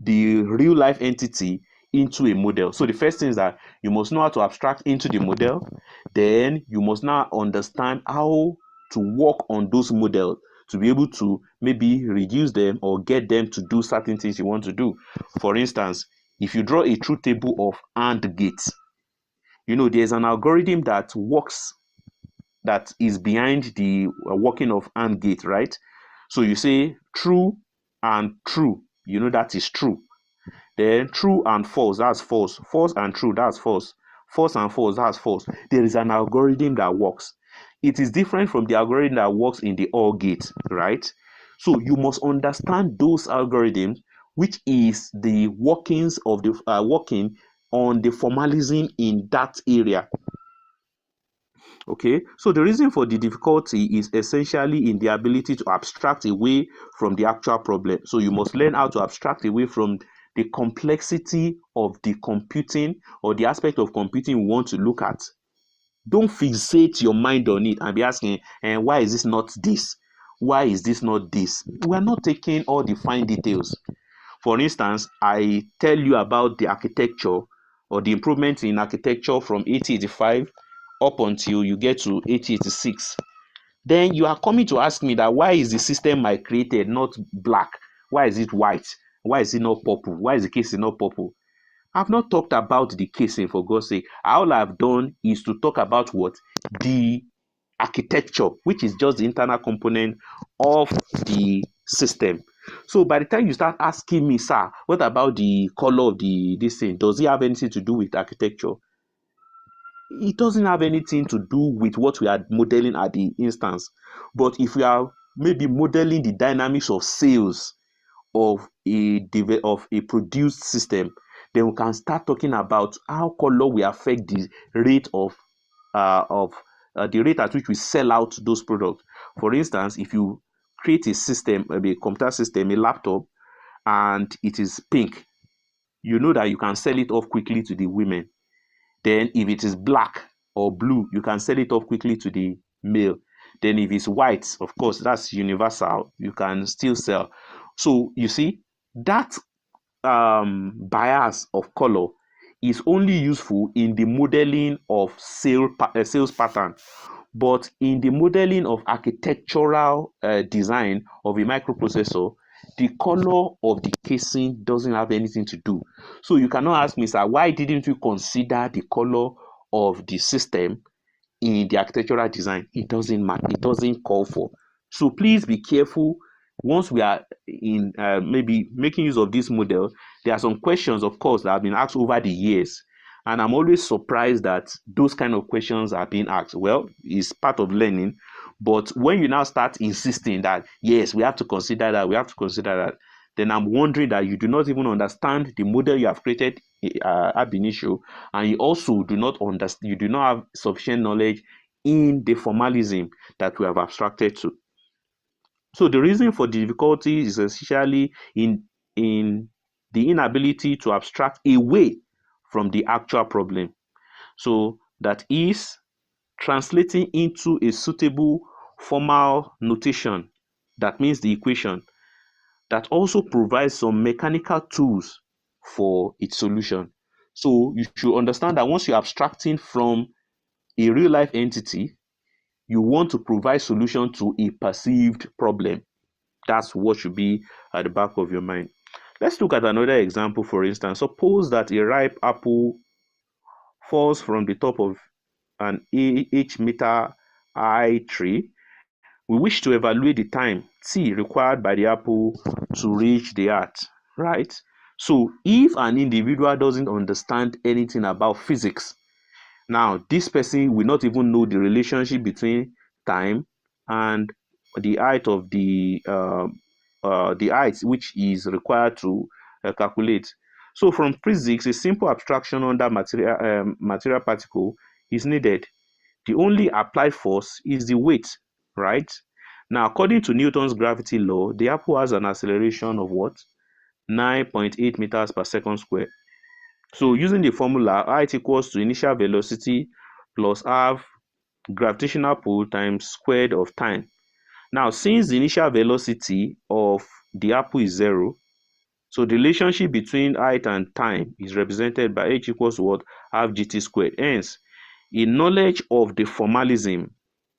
the real life entity into a model. So the first thing is that you must know how to abstract into the model. Then you must now understand how to work on those models to be able to maybe reduce them or get them to do certain things you want to do. For instance, if you draw a truth table of AND gates, there's an algorithm that works, that is behind the working of AND gate, right? So you say true and true, that is true. Then true and false, that's false. False and true, that's false. False and false, that's false. There is an algorithm that works. It is different from the algorithm that works in the OR gate, right? So you must understand those algorithms, which is the workings of the working on the formalism in that area. Okay, so the reason for the difficulty is essentially in the ability to abstract away from the actual problem. So you must learn how to abstract away from the complexity of the computing or the aspect of computing we want to look at. Don't fixate your mind on it and be asking, why is this not this? Why is this not this? We are not taking all the fine details. For instance, I tell you about the architecture or the improvement in architecture from 1885 up until you get to 1886. Then you are coming to ask me that why is the system I created not black? Why is it white? Why is it not purple? Why is the casing not purple? I've not talked about the casing, for God's sake. All I've done is to talk about what? The architecture, which is just the internal component of the system. So by the time you start asking me, sir, what about the color of this thing? Does it have anything to do with architecture? It doesn't have anything to do with what we are modeling at the instance. But if we are maybe modeling the dynamics of sales of a produced system, then we can start talking about how color will affect the rate of the rate at which we sell out those products. For instance, if you create a system, maybe a computer system, a laptop, and it is pink, you know that you can sell it off quickly to the women. Then if it is black or blue, you can sell it off quickly to the male. Then if it's white, of course, that's universal. You can still sell. So you see, that bias of color is only useful in the modeling of sales pattern, but in the modeling of architectural design of a microprocessor, the color of the casing doesn't have anything to do. So you cannot ask me, sir, why didn't you consider the color of the system in the architectural design? It doesn't matter. It doesn't call for. So please be careful. Once we are in maybe making use of this model, there are some questions, of course, that have been asked over the years. And I'm always surprised that those kind of questions are being asked. Well, it's part of learning. But when you now start insisting that, yes, we have to consider that, we have to consider that, then I'm wondering that you do not even understand the model you have created ab initio, and you also do not understand, you do not have sufficient knowledge in the formalism that we have abstracted to. So the reason for the difficulty is essentially in the inability to abstract away from the actual problem. So that is translating into a suitable formal notation, that means the equation, that also provides some mechanical tools for its solution. So you should understand that once you're abstracting from a real life entity, you want to provide solution to a perceived problem. That's what should be at the back of your mind. Let's look at another example. For instance, suppose that a ripe apple falls from the top of an H-meter high tree. We wish to evaluate the time t required by the apple to reach the earth, right? So if an individual doesn't understand anything about physics, now this person will not even know the relationship between time and the height of the height which is required to calculate. So from physics, a simple abstraction under material particle is needed. The only applied force is the weight, right? Now, according to Newton's gravity law, the apple has an acceleration of what? 9.8 meters per second square. So using the formula, height equals to initial velocity plus half gravitational pull times squared of time. Now, since the initial velocity of the apple is 0, so the relationship between height and time is represented by h equals to what? Half gt squared. Hence, a knowledge of the formalism,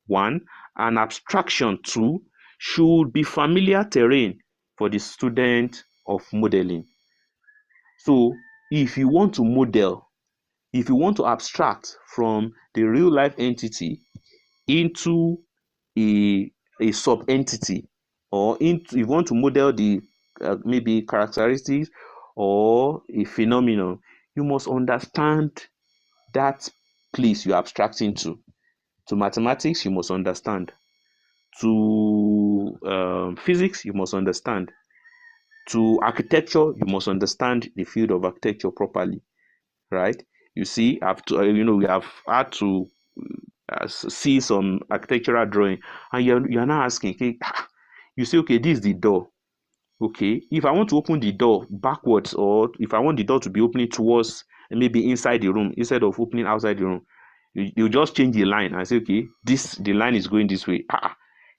1, and abstraction, 2, should be familiar terrain for the student of modeling. So, if you want to model, if you want to abstract from the real life entity into a, a sub-entity, or into, you want to model the maybe characteristics or a phenomenon, you must understand that place you're abstracting to. To mathematics, you must understand. To physics, you must understand. To architecture, you must understand the field of architecture properly, right? You see, we have had to see some architectural drawing, and you're now asking, okay, you say, okay, this is the door. Okay, if I want to open the door backwards, or if I want the door to be opening towards maybe inside the room instead of opening outside the room, you just change the line and say, okay, the line is going this way.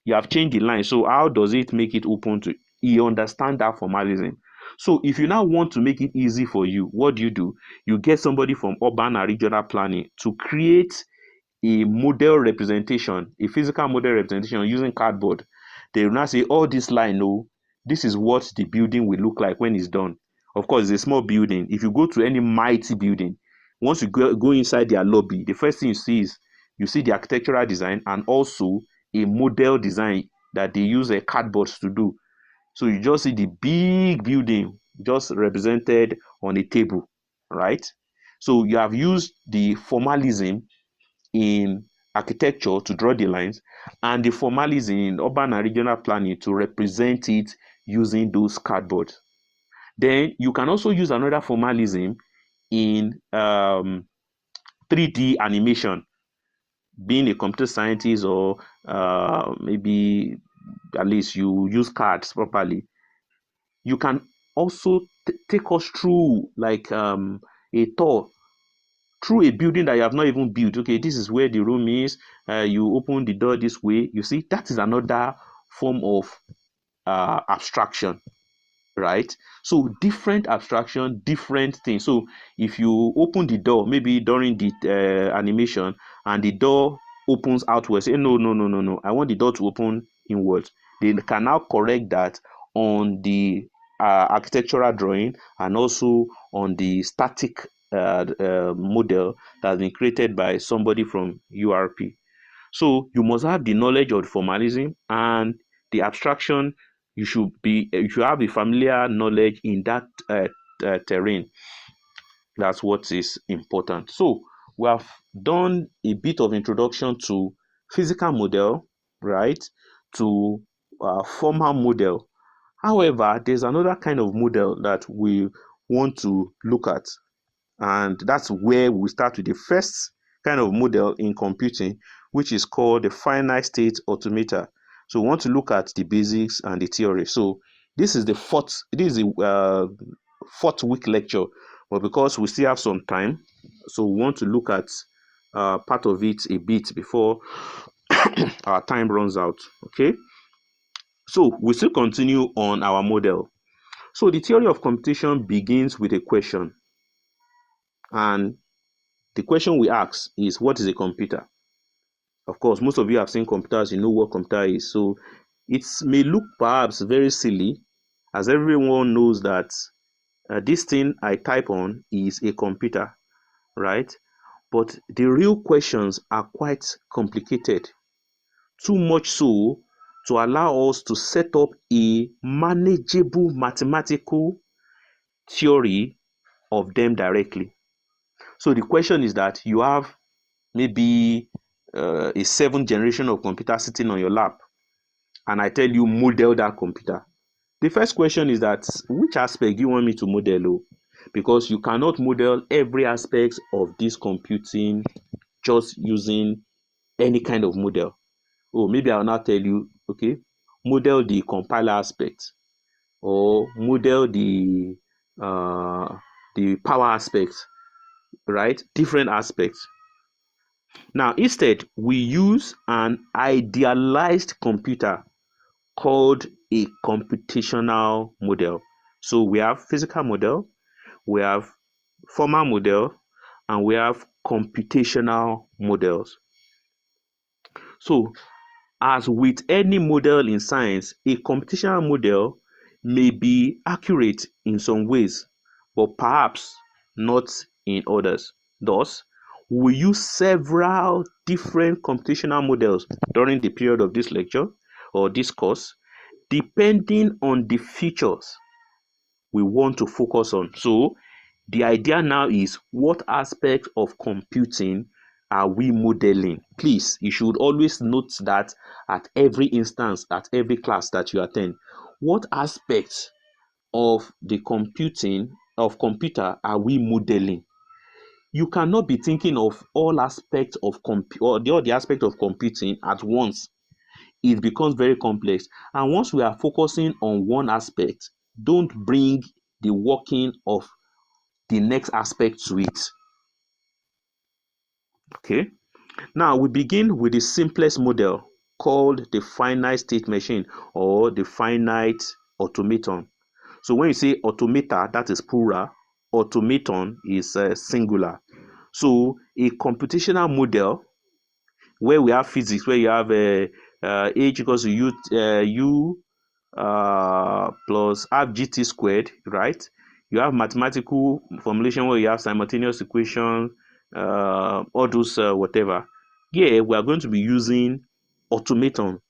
You have changed the line, so how does it make it open to you? Understand that formalism. So if you now want to make it easy for you, what do? You get somebody from urban and regional planning to create a model representation, a physical model representation using cardboard. They will now say, oh, this line, no, this is what the building will look like when it's done. Of course, it's a small building. If you go to any mighty building, once you go inside their lobby, the first thing you see is you see the architectural design and also a model design that they use a cardboard to do. So you just see the big building just represented on a table, right? So you have used the formalism in architecture to draw the lines, and the formalism in urban and regional planning to represent it using those cardboard. Then you can also use another formalism in 3D animation. Being a computer scientist, or maybe at least you use cards properly, you can also take us through like a tour through a building that you have not even built. Okay, this is where the room is. You open the door this way. You see, that is another form of abstraction, right? So different abstraction, different things. So if you open the door, maybe during the animation, and the door opens outwards, say no, no, no, no, no, I want the door to open inwards. They can now correct that on the architectural drawing, and also on the static model that has been created by somebody from URP. So you must have the knowledge of formalism and the abstraction. You should have a familiar knowledge in that terrain. That's what is important. So we have done a bit of introduction to physical model, right? To formal model. However, there's another kind of model that we want to look at, and that's where we start with the first kind of model in computing, which is called the finite state automata. So we want to look at the basics and the theory. So this is the fourth week lecture, but because we still have some time, so we want to look at part of it a bit before our time runs out. Okay, so we still continue on our model. So the theory of computation begins with a question, and the question we ask is, what is a computer? Of course, most of you have seen computers, you know what computer is. So it may look perhaps very silly, as everyone knows that this thing I type on is a computer, right? But the real questions are quite complicated, too much so to allow us to set up a manageable mathematical theory of them directly. So the question is that you have maybe a seventh generation of computer sitting on your lap, and I tell you model that computer. The first question is that which aspect do you want me to model? Oh? Because you cannot model every aspect of this computing just using any kind of model. Oh, maybe I'll now tell you, okay, model the compiler aspect, or model the power aspect, right? Different aspects. Now, instead, we use an idealized computer called a computational model. So we have physical model, we have formal model, and we have computational models. So, as with any model in science, a computational model may be accurate in some ways, but perhaps not in others. Thus, we use several different computational models during the period of this lecture or this course, depending on the features we want to focus on. So the idea now is, what aspect of computing are we modeling? Please, you should always note that at every instance, at every class that you attend. What aspects of the computer are we modeling? You cannot be thinking of all aspects of or the aspect of computing at once. It becomes very complex. And once we are focusing on one aspect, don't bring the working of the next aspect to it. Okay. Now we begin with the simplest model called the finite state machine or the finite automaton. So when you say automata, that is plural. Automaton is singular. So a computational model where we have physics, where you have h equals to u plus half gt squared, right? You have mathematical formulation where you have simultaneous equation, all those whatever. Here we are going to be using automaton.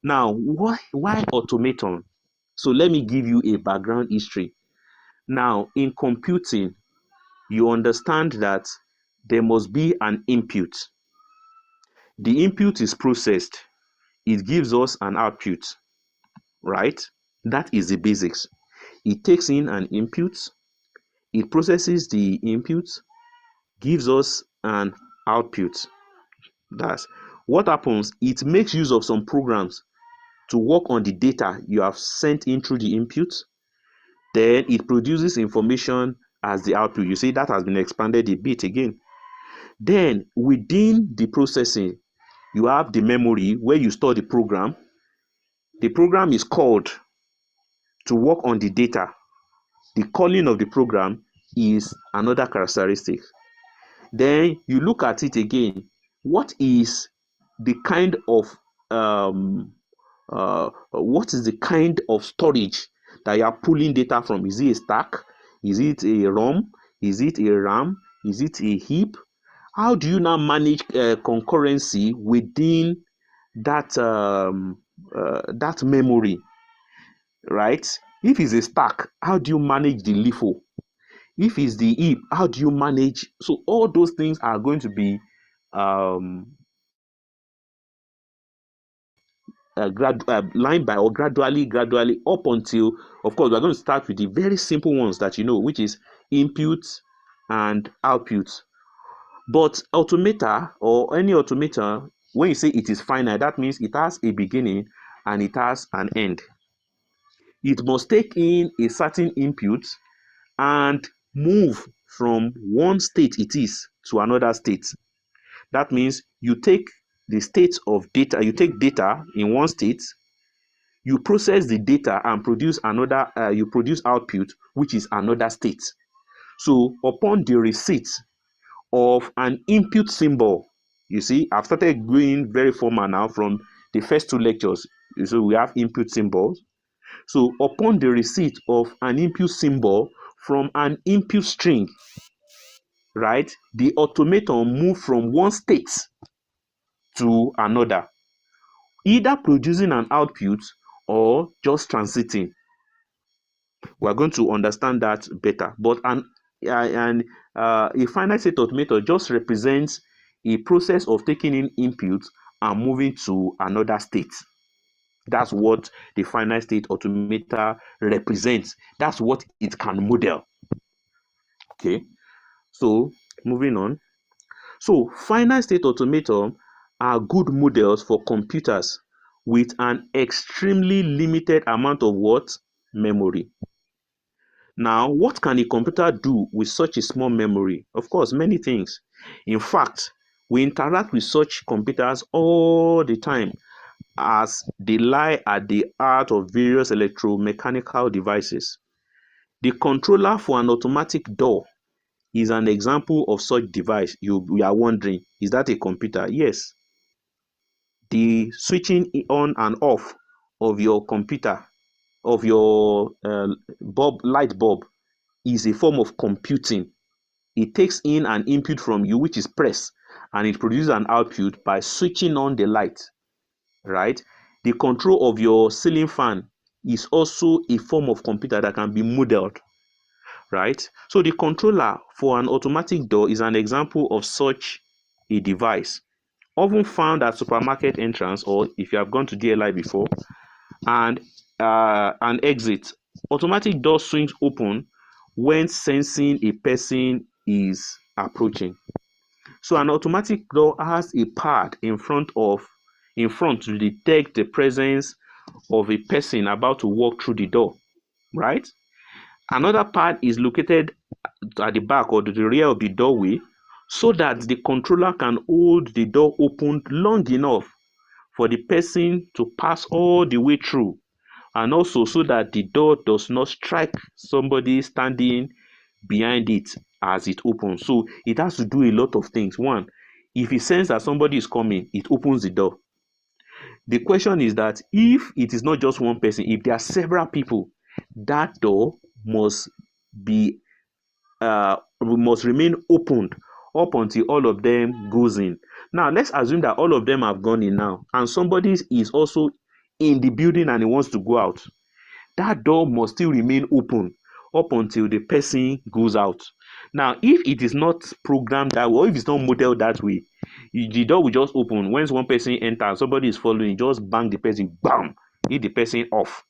Now, why automaton? So let me give you a background history. Now, in computing, you understand that there must be an input. The input is processed. It gives us an output, right? That is the basics. It takes in an input, it processes the input, gives us an output. That's what happens. It makes use of some programs to work on the data you have sent in through the input. Then it produces information as the output. You see, that has been expanded a bit again. Then within the processing, you have the memory where you store the program. The program is called to work on the data. The calling of the program is another characteristic. Then you look at it again. What is the kind of storage that you are pulling data from? Is it a stack? Is it a ROM? Is it a RAM? Is it a heap? How do you now manage concurrency within that memory, right? If it's a stack, how do you manage the LIFO? If it's the heap, how do you manage? So all those things are going to be line by or gradually up until, of course, we're going to start with the very simple ones that you know, which is input and output. But automata or any automata, when you say it is finite, that means it has a beginning and it has an end. It must take in a certain input and move from one state it is to another state. That means you take the state of data, you take data in one state, you process the data and produce another, you produce output, which is another state. So upon the receipt of an input symbol, you see, I've started going very formal now from the first two lectures. So we have input symbols. So upon the receipt of an input symbol from an input string, right, the automaton move from one state to another, either producing an output or just transiting. We're going to understand that better. But a finite state automator just represents a process of taking in input and moving to another state. That's what the finite state automator represents. That's what it can model. Okay, so moving on. So finite state automaton are good models for computers with an extremely limited amount of what? Memory. Now, what can a computer do with such a small memory? Of course, many things. In fact, we interact with such computers all the time as they lie at the heart of various electromechanical devices. The controller for an automatic door is an example of such device. You are wondering, is that a computer? Yes. The switching on and off of your computer, of your light bulb, is a form of computing. It takes in an input from you, which is press, and it produces an output by switching on the light, right? The control of your ceiling fan is also a form of computer that can be modeled, right? So the controller for an automatic door is an example of such a device, often found at supermarket entrance, or if you have gone to DLI before, and an exit. Automatic door swings open when sensing a person is approaching. So an automatic door has a pad in front to detect the presence of a person about to walk through the door, right? Another pad is located at the back or to the rear of the doorway so that the controller can hold the door open long enough for the person to pass all the way through, and also so that the door does not strike somebody standing behind it as it opens. So it has to do a lot of things. One, if it senses that somebody is coming, it opens the door. The question is that if it is not just one person, if there are several people, that door must be must remain opened up until all of them goes in. Now let's assume that all of them have gone in now, and somebody is also in the building and he wants to go out. That door must still remain open up until the person goes out. Now, if it is not programmed that way, or if it's not modeled that way, the door will just open. Once one person enters, somebody is following, just bang the person, bam, hit the person off.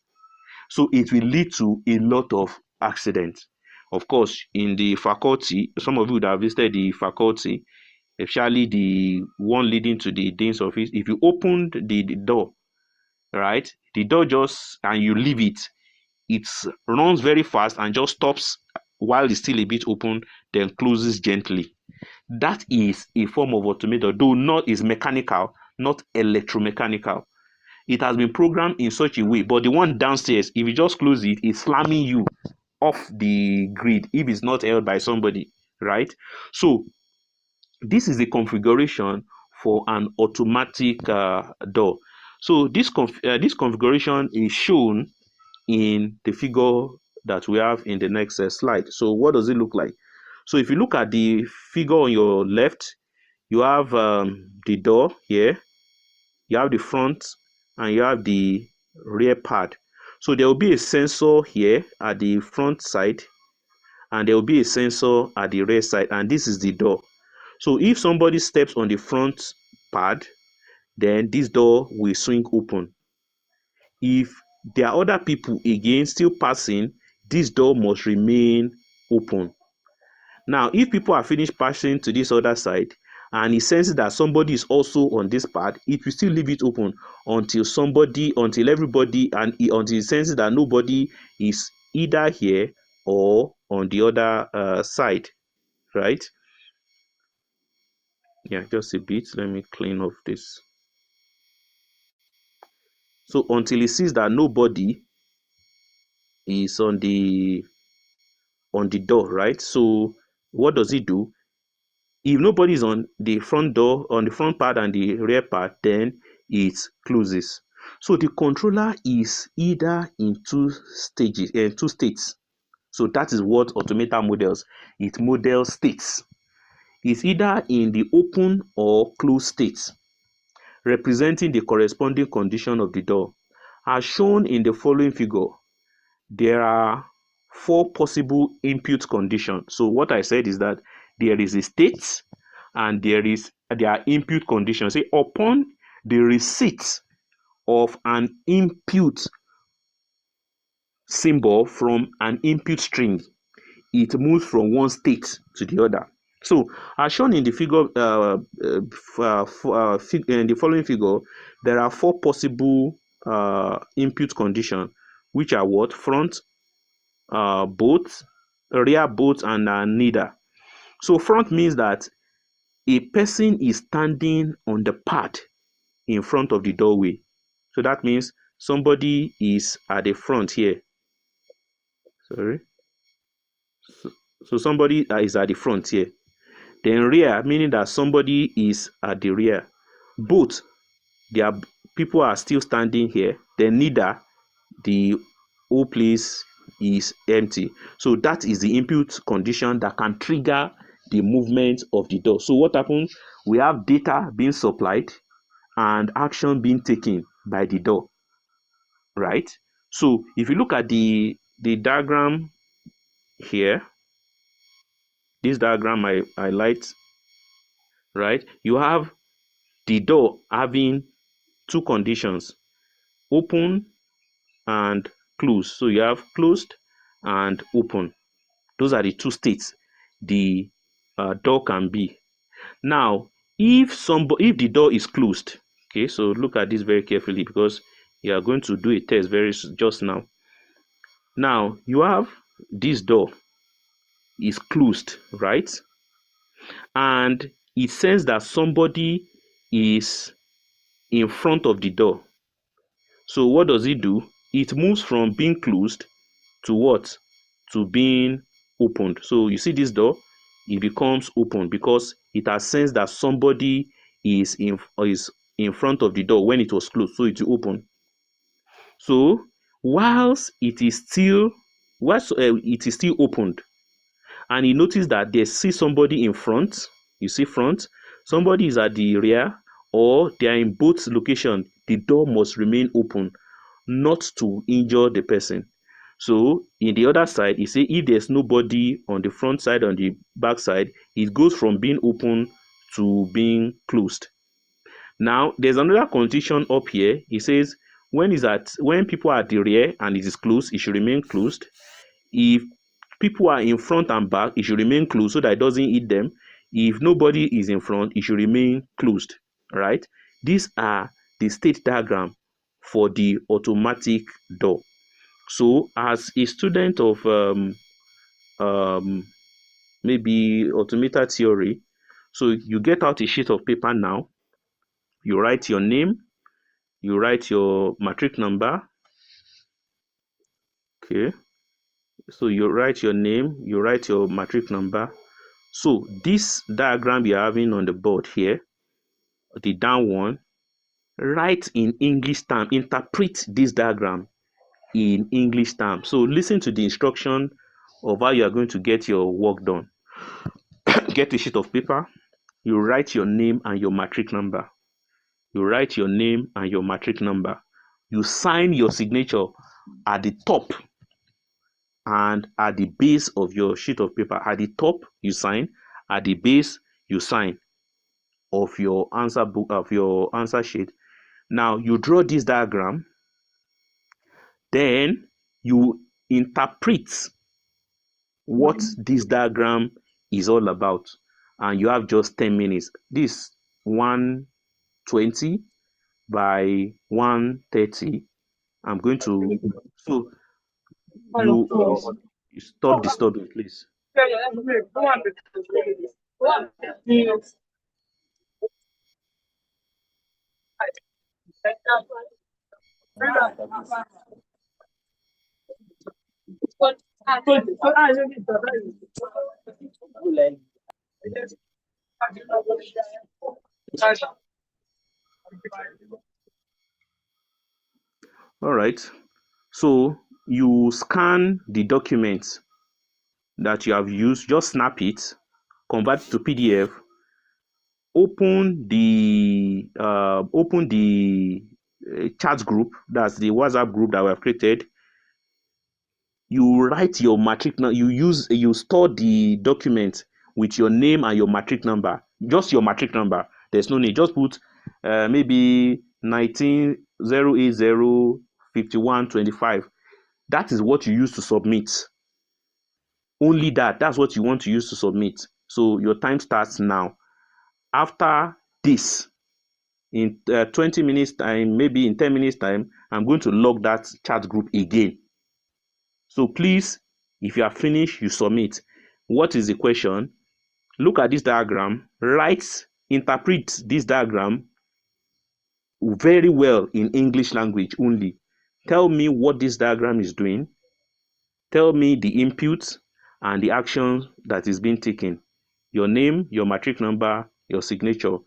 So it will lead to a lot of accidents. Of course, in the faculty, some of you would have visited the faculty, especially the one leading to the dean's office. If you opened the door, right, the door just, and you leave it, it runs very fast and just stops while it's still a bit open, then closes gently. That is a form of automator, though not is mechanical, not electromechanical. It has been programmed in such a way, but the one downstairs, if you just close it, it's slamming you off the grid if it's not held by somebody, right? So this is the configuration for an automatic door. So this configuration is shown in the figure that we have in the next slide. So what does it look like? So if you look at the figure on your left, you have the door here, you have the front, and you have the rear pad. So there will be a sensor here at the front side, and there will be a sensor at the rear side, and this is the door. So if somebody steps on the front pad, then this door will swing open. If there are other people again still passing, this door must remain open. Now, if people are finished passing to this other side and it senses that somebody is also on this part, it will still leave it open until everybody, and until it senses that nobody is either here or on the other side, right? Yeah, just a bit. Let me clean off this. So until he sees that nobody is on the door, right? So what does he do? If nobody is on the front door, on the front part and the rear part, then it closes. So the controller is either in two stages, two states. So that is what Automata models. It models states. It's either in the open or closed state, representing the corresponding condition of the door. As shown in the following figure, there are four possible input conditions. So what I said is that there is a state and there are input conditions. Say upon the receipt of an input symbol from an input string, it moves from one state to the other. So, as shown in the figure, in the following figure, there are four possible input conditions, which are what? Front, both, rear, both, and neither. So, front means that a person is standing on the path in front of the doorway. So that means somebody is at the front here. Sorry. So somebody is at the front here. Then rear, meaning that somebody is at the rear. Both, there are people are still standing here. Then neither, the whole place is empty. So that is the input condition that can trigger the movement of the door. So what happens? We have data being supplied and action being taken by the door, right? So if you look at the diagram here, this diagram I highlight, right? You have the door having two conditions, open and closed. So you have closed and open. Those are the two states the door can be. Now, if the door is closed, okay, so look at this very carefully because you are going to do a test just now. Now, you have this door is closed, right? And it says that somebody is in front of the door. So what does it do? It moves from being closed to what? To being opened. So you see this door, it becomes open because it has sensed that somebody is in front of the door when it was closed, so it will open. So whilst it is still opened, and you notice that they see somebody in front, you see front, somebody is at the rear, or they are in both locations, the door must remain open, not to injure the person. So in the other side, you say if there's nobody on the front side, on the back side, it goes from being open to being closed. Now there's another condition up here. It says when people are at the rear and it is closed, it should remain closed. If people are in front and back, it should remain closed so that it doesn't hit them. If nobody is in front, it should remain closed, right? These are the state diagram for the automatic door. So as a student of um, maybe automata theory, so you get out a sheet of paper now, you write your name, you write your matric number, okay? So you write your name, you write your matric number. So this diagram you're having on the board here, the down one, write in English term, interpret this diagram in English term. So listen to the instruction of how you are going to get your work done. Get a sheet of paper, you write your name and your matric number. You write your name and your matric number. You sign your signature at the top and at the base of your sheet of paper. At the top, you sign. At the base, you sign of your answer book, of your answer sheet. Now you draw this diagram, then you interpret what this diagram is all about, and you have just 10 minutes. This 120 by 130. I'm going to, so you stop disturbing, please. All right. So you scan the document that you have used, just snap it, convert it to PDF, open the chat group, that's the WhatsApp group that we have created. You write your matric number, you store the document with your name and your matric number, just your matric number. There's no need, just put maybe 190805125. That is what you use to submit. Only that's what you want to use to submit. So your time starts now. After this, in 20 minutes time, maybe in 10 minutes time, I'm going to log that chat group again. So please, if you are finished, you submit. What is the question? Look at this diagram, interpret this diagram very well in English language only. Tell me what this diagram is doing. Tell me the inputs and the action that is being taken. Your name, your matric number, your signature.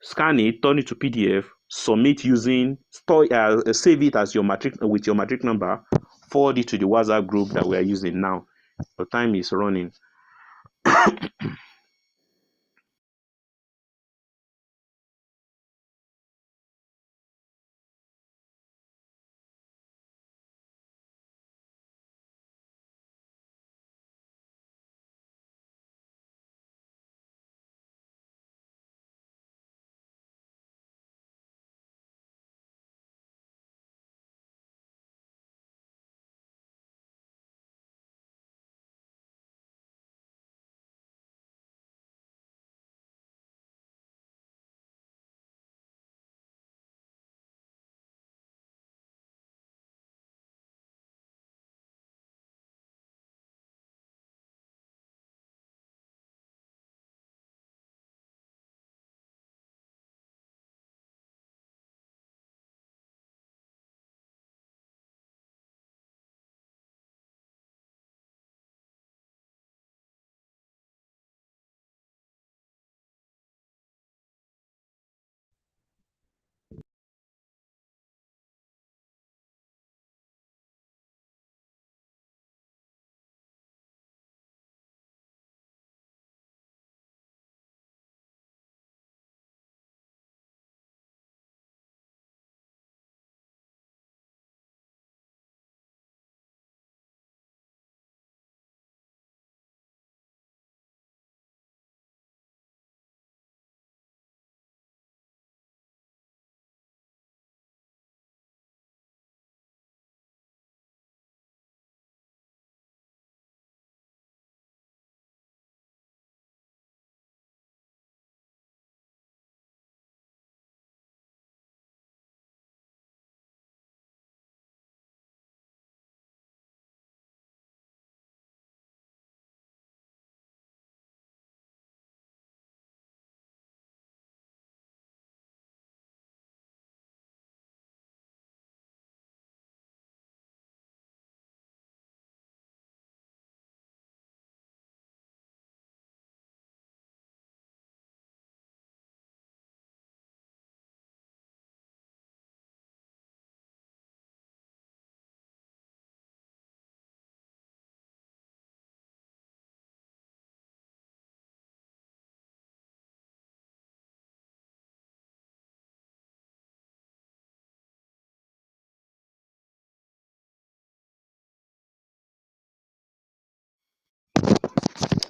Scan it, turn it to PDF, submit save it as your matric with your matric number, forward it to the WhatsApp group that we are using now. Your time is running.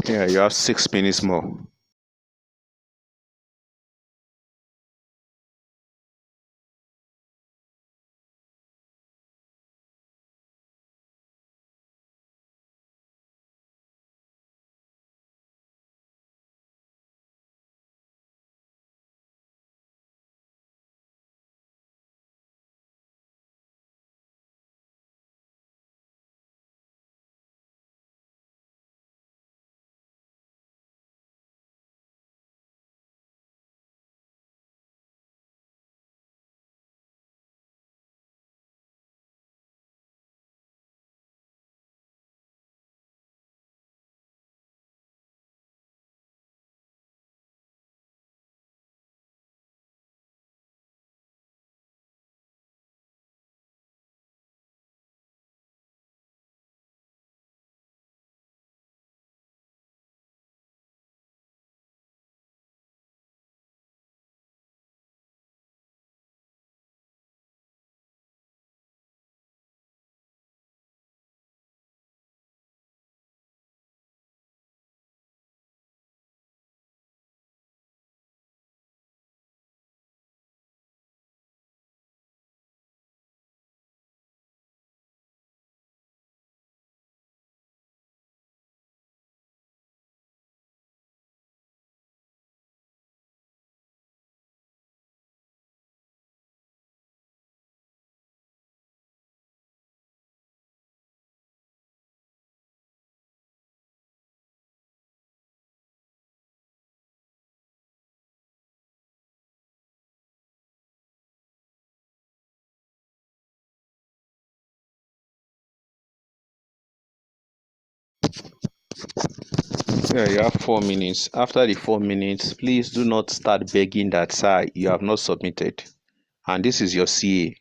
Yeah, you have 6 minutes more. Yeah, you have 4 minutes. After the 4 minutes, please do not start begging that, sir, you have not submitted. And this is your CA.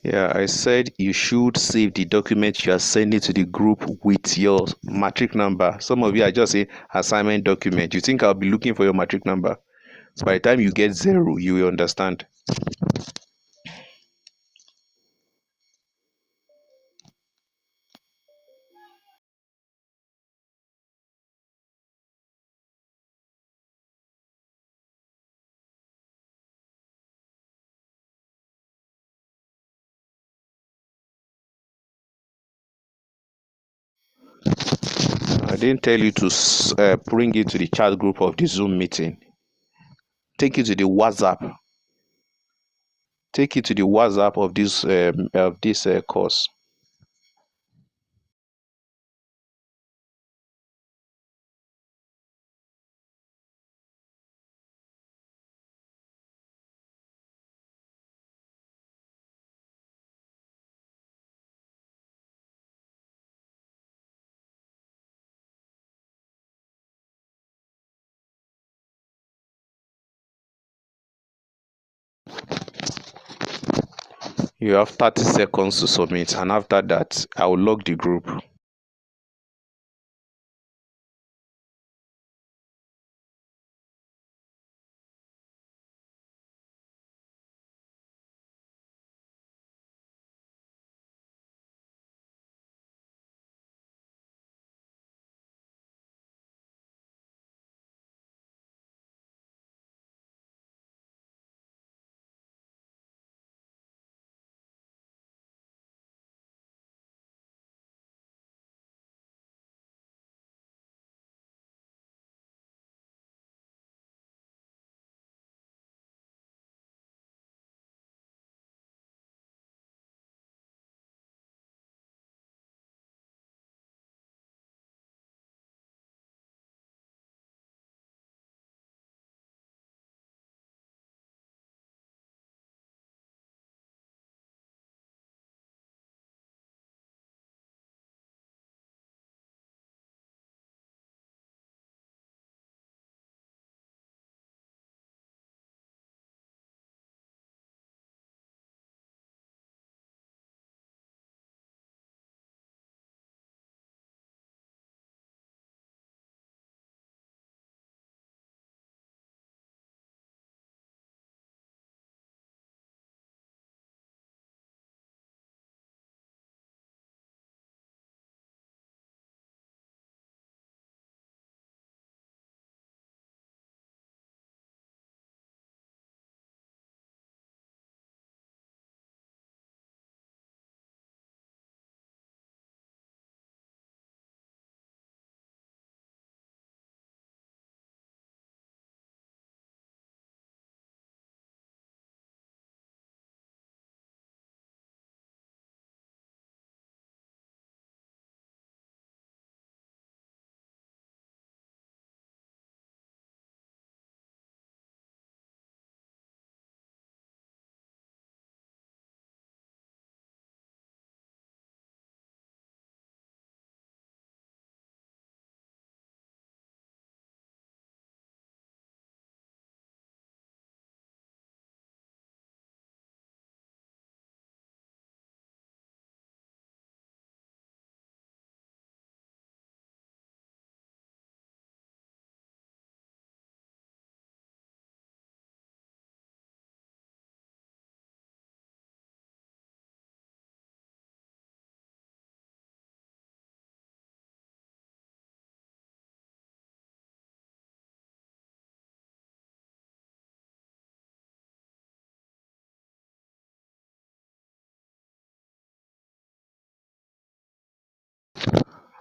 Yeah, I said you should save the document you are sending to the group with your matric number. Some of you are just saying assignment document. You think I'll be looking for your matric number? So by the time you get zero, you will understand. I didn't tell you to bring it to the chat group of the Zoom meeting. Take it to the WhatsApp. Take it to the WhatsApp of this course. You have 30 seconds to submit, and after that, I will log the group.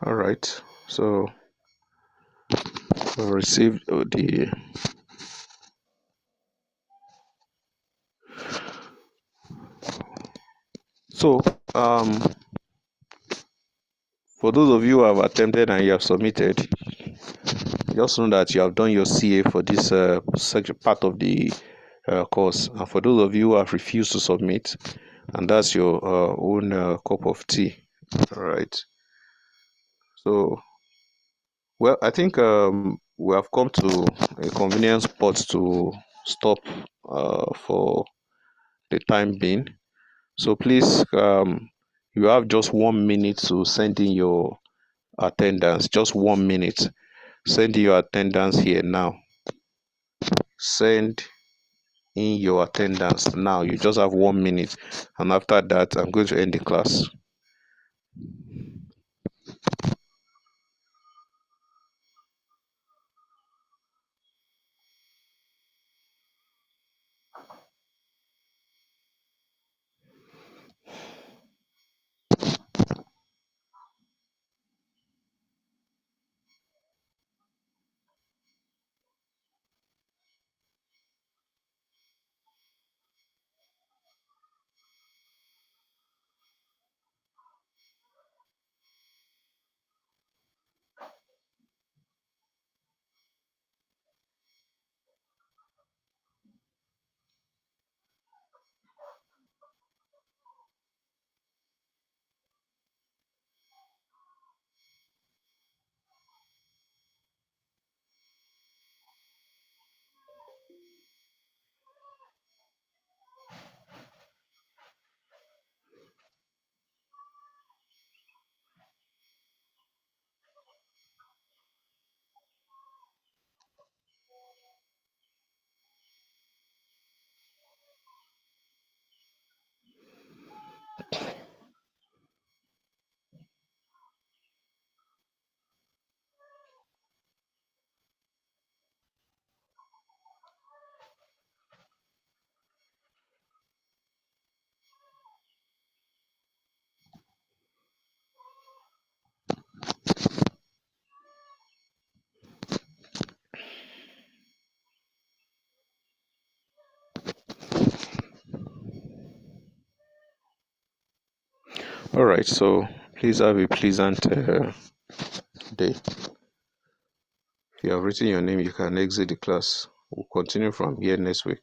All right. So we received the. So for those of you who have attempted and you have submitted, just know that you have done your CA for this section part of the course. And for those of you who have refused to submit, and that's your own cup of tea. All right. So, well, I think we have come to a convenient spot to stop for the time being. So please, you have just 1 minute to send in your attendance. Just 1 minute. Send in your attendance here now. Send in your attendance now. You just have 1 minute, and after that, I'm going to end the class. All right. So please have a pleasant day. If you have written your name, you can exit the class. We'll continue from here next week.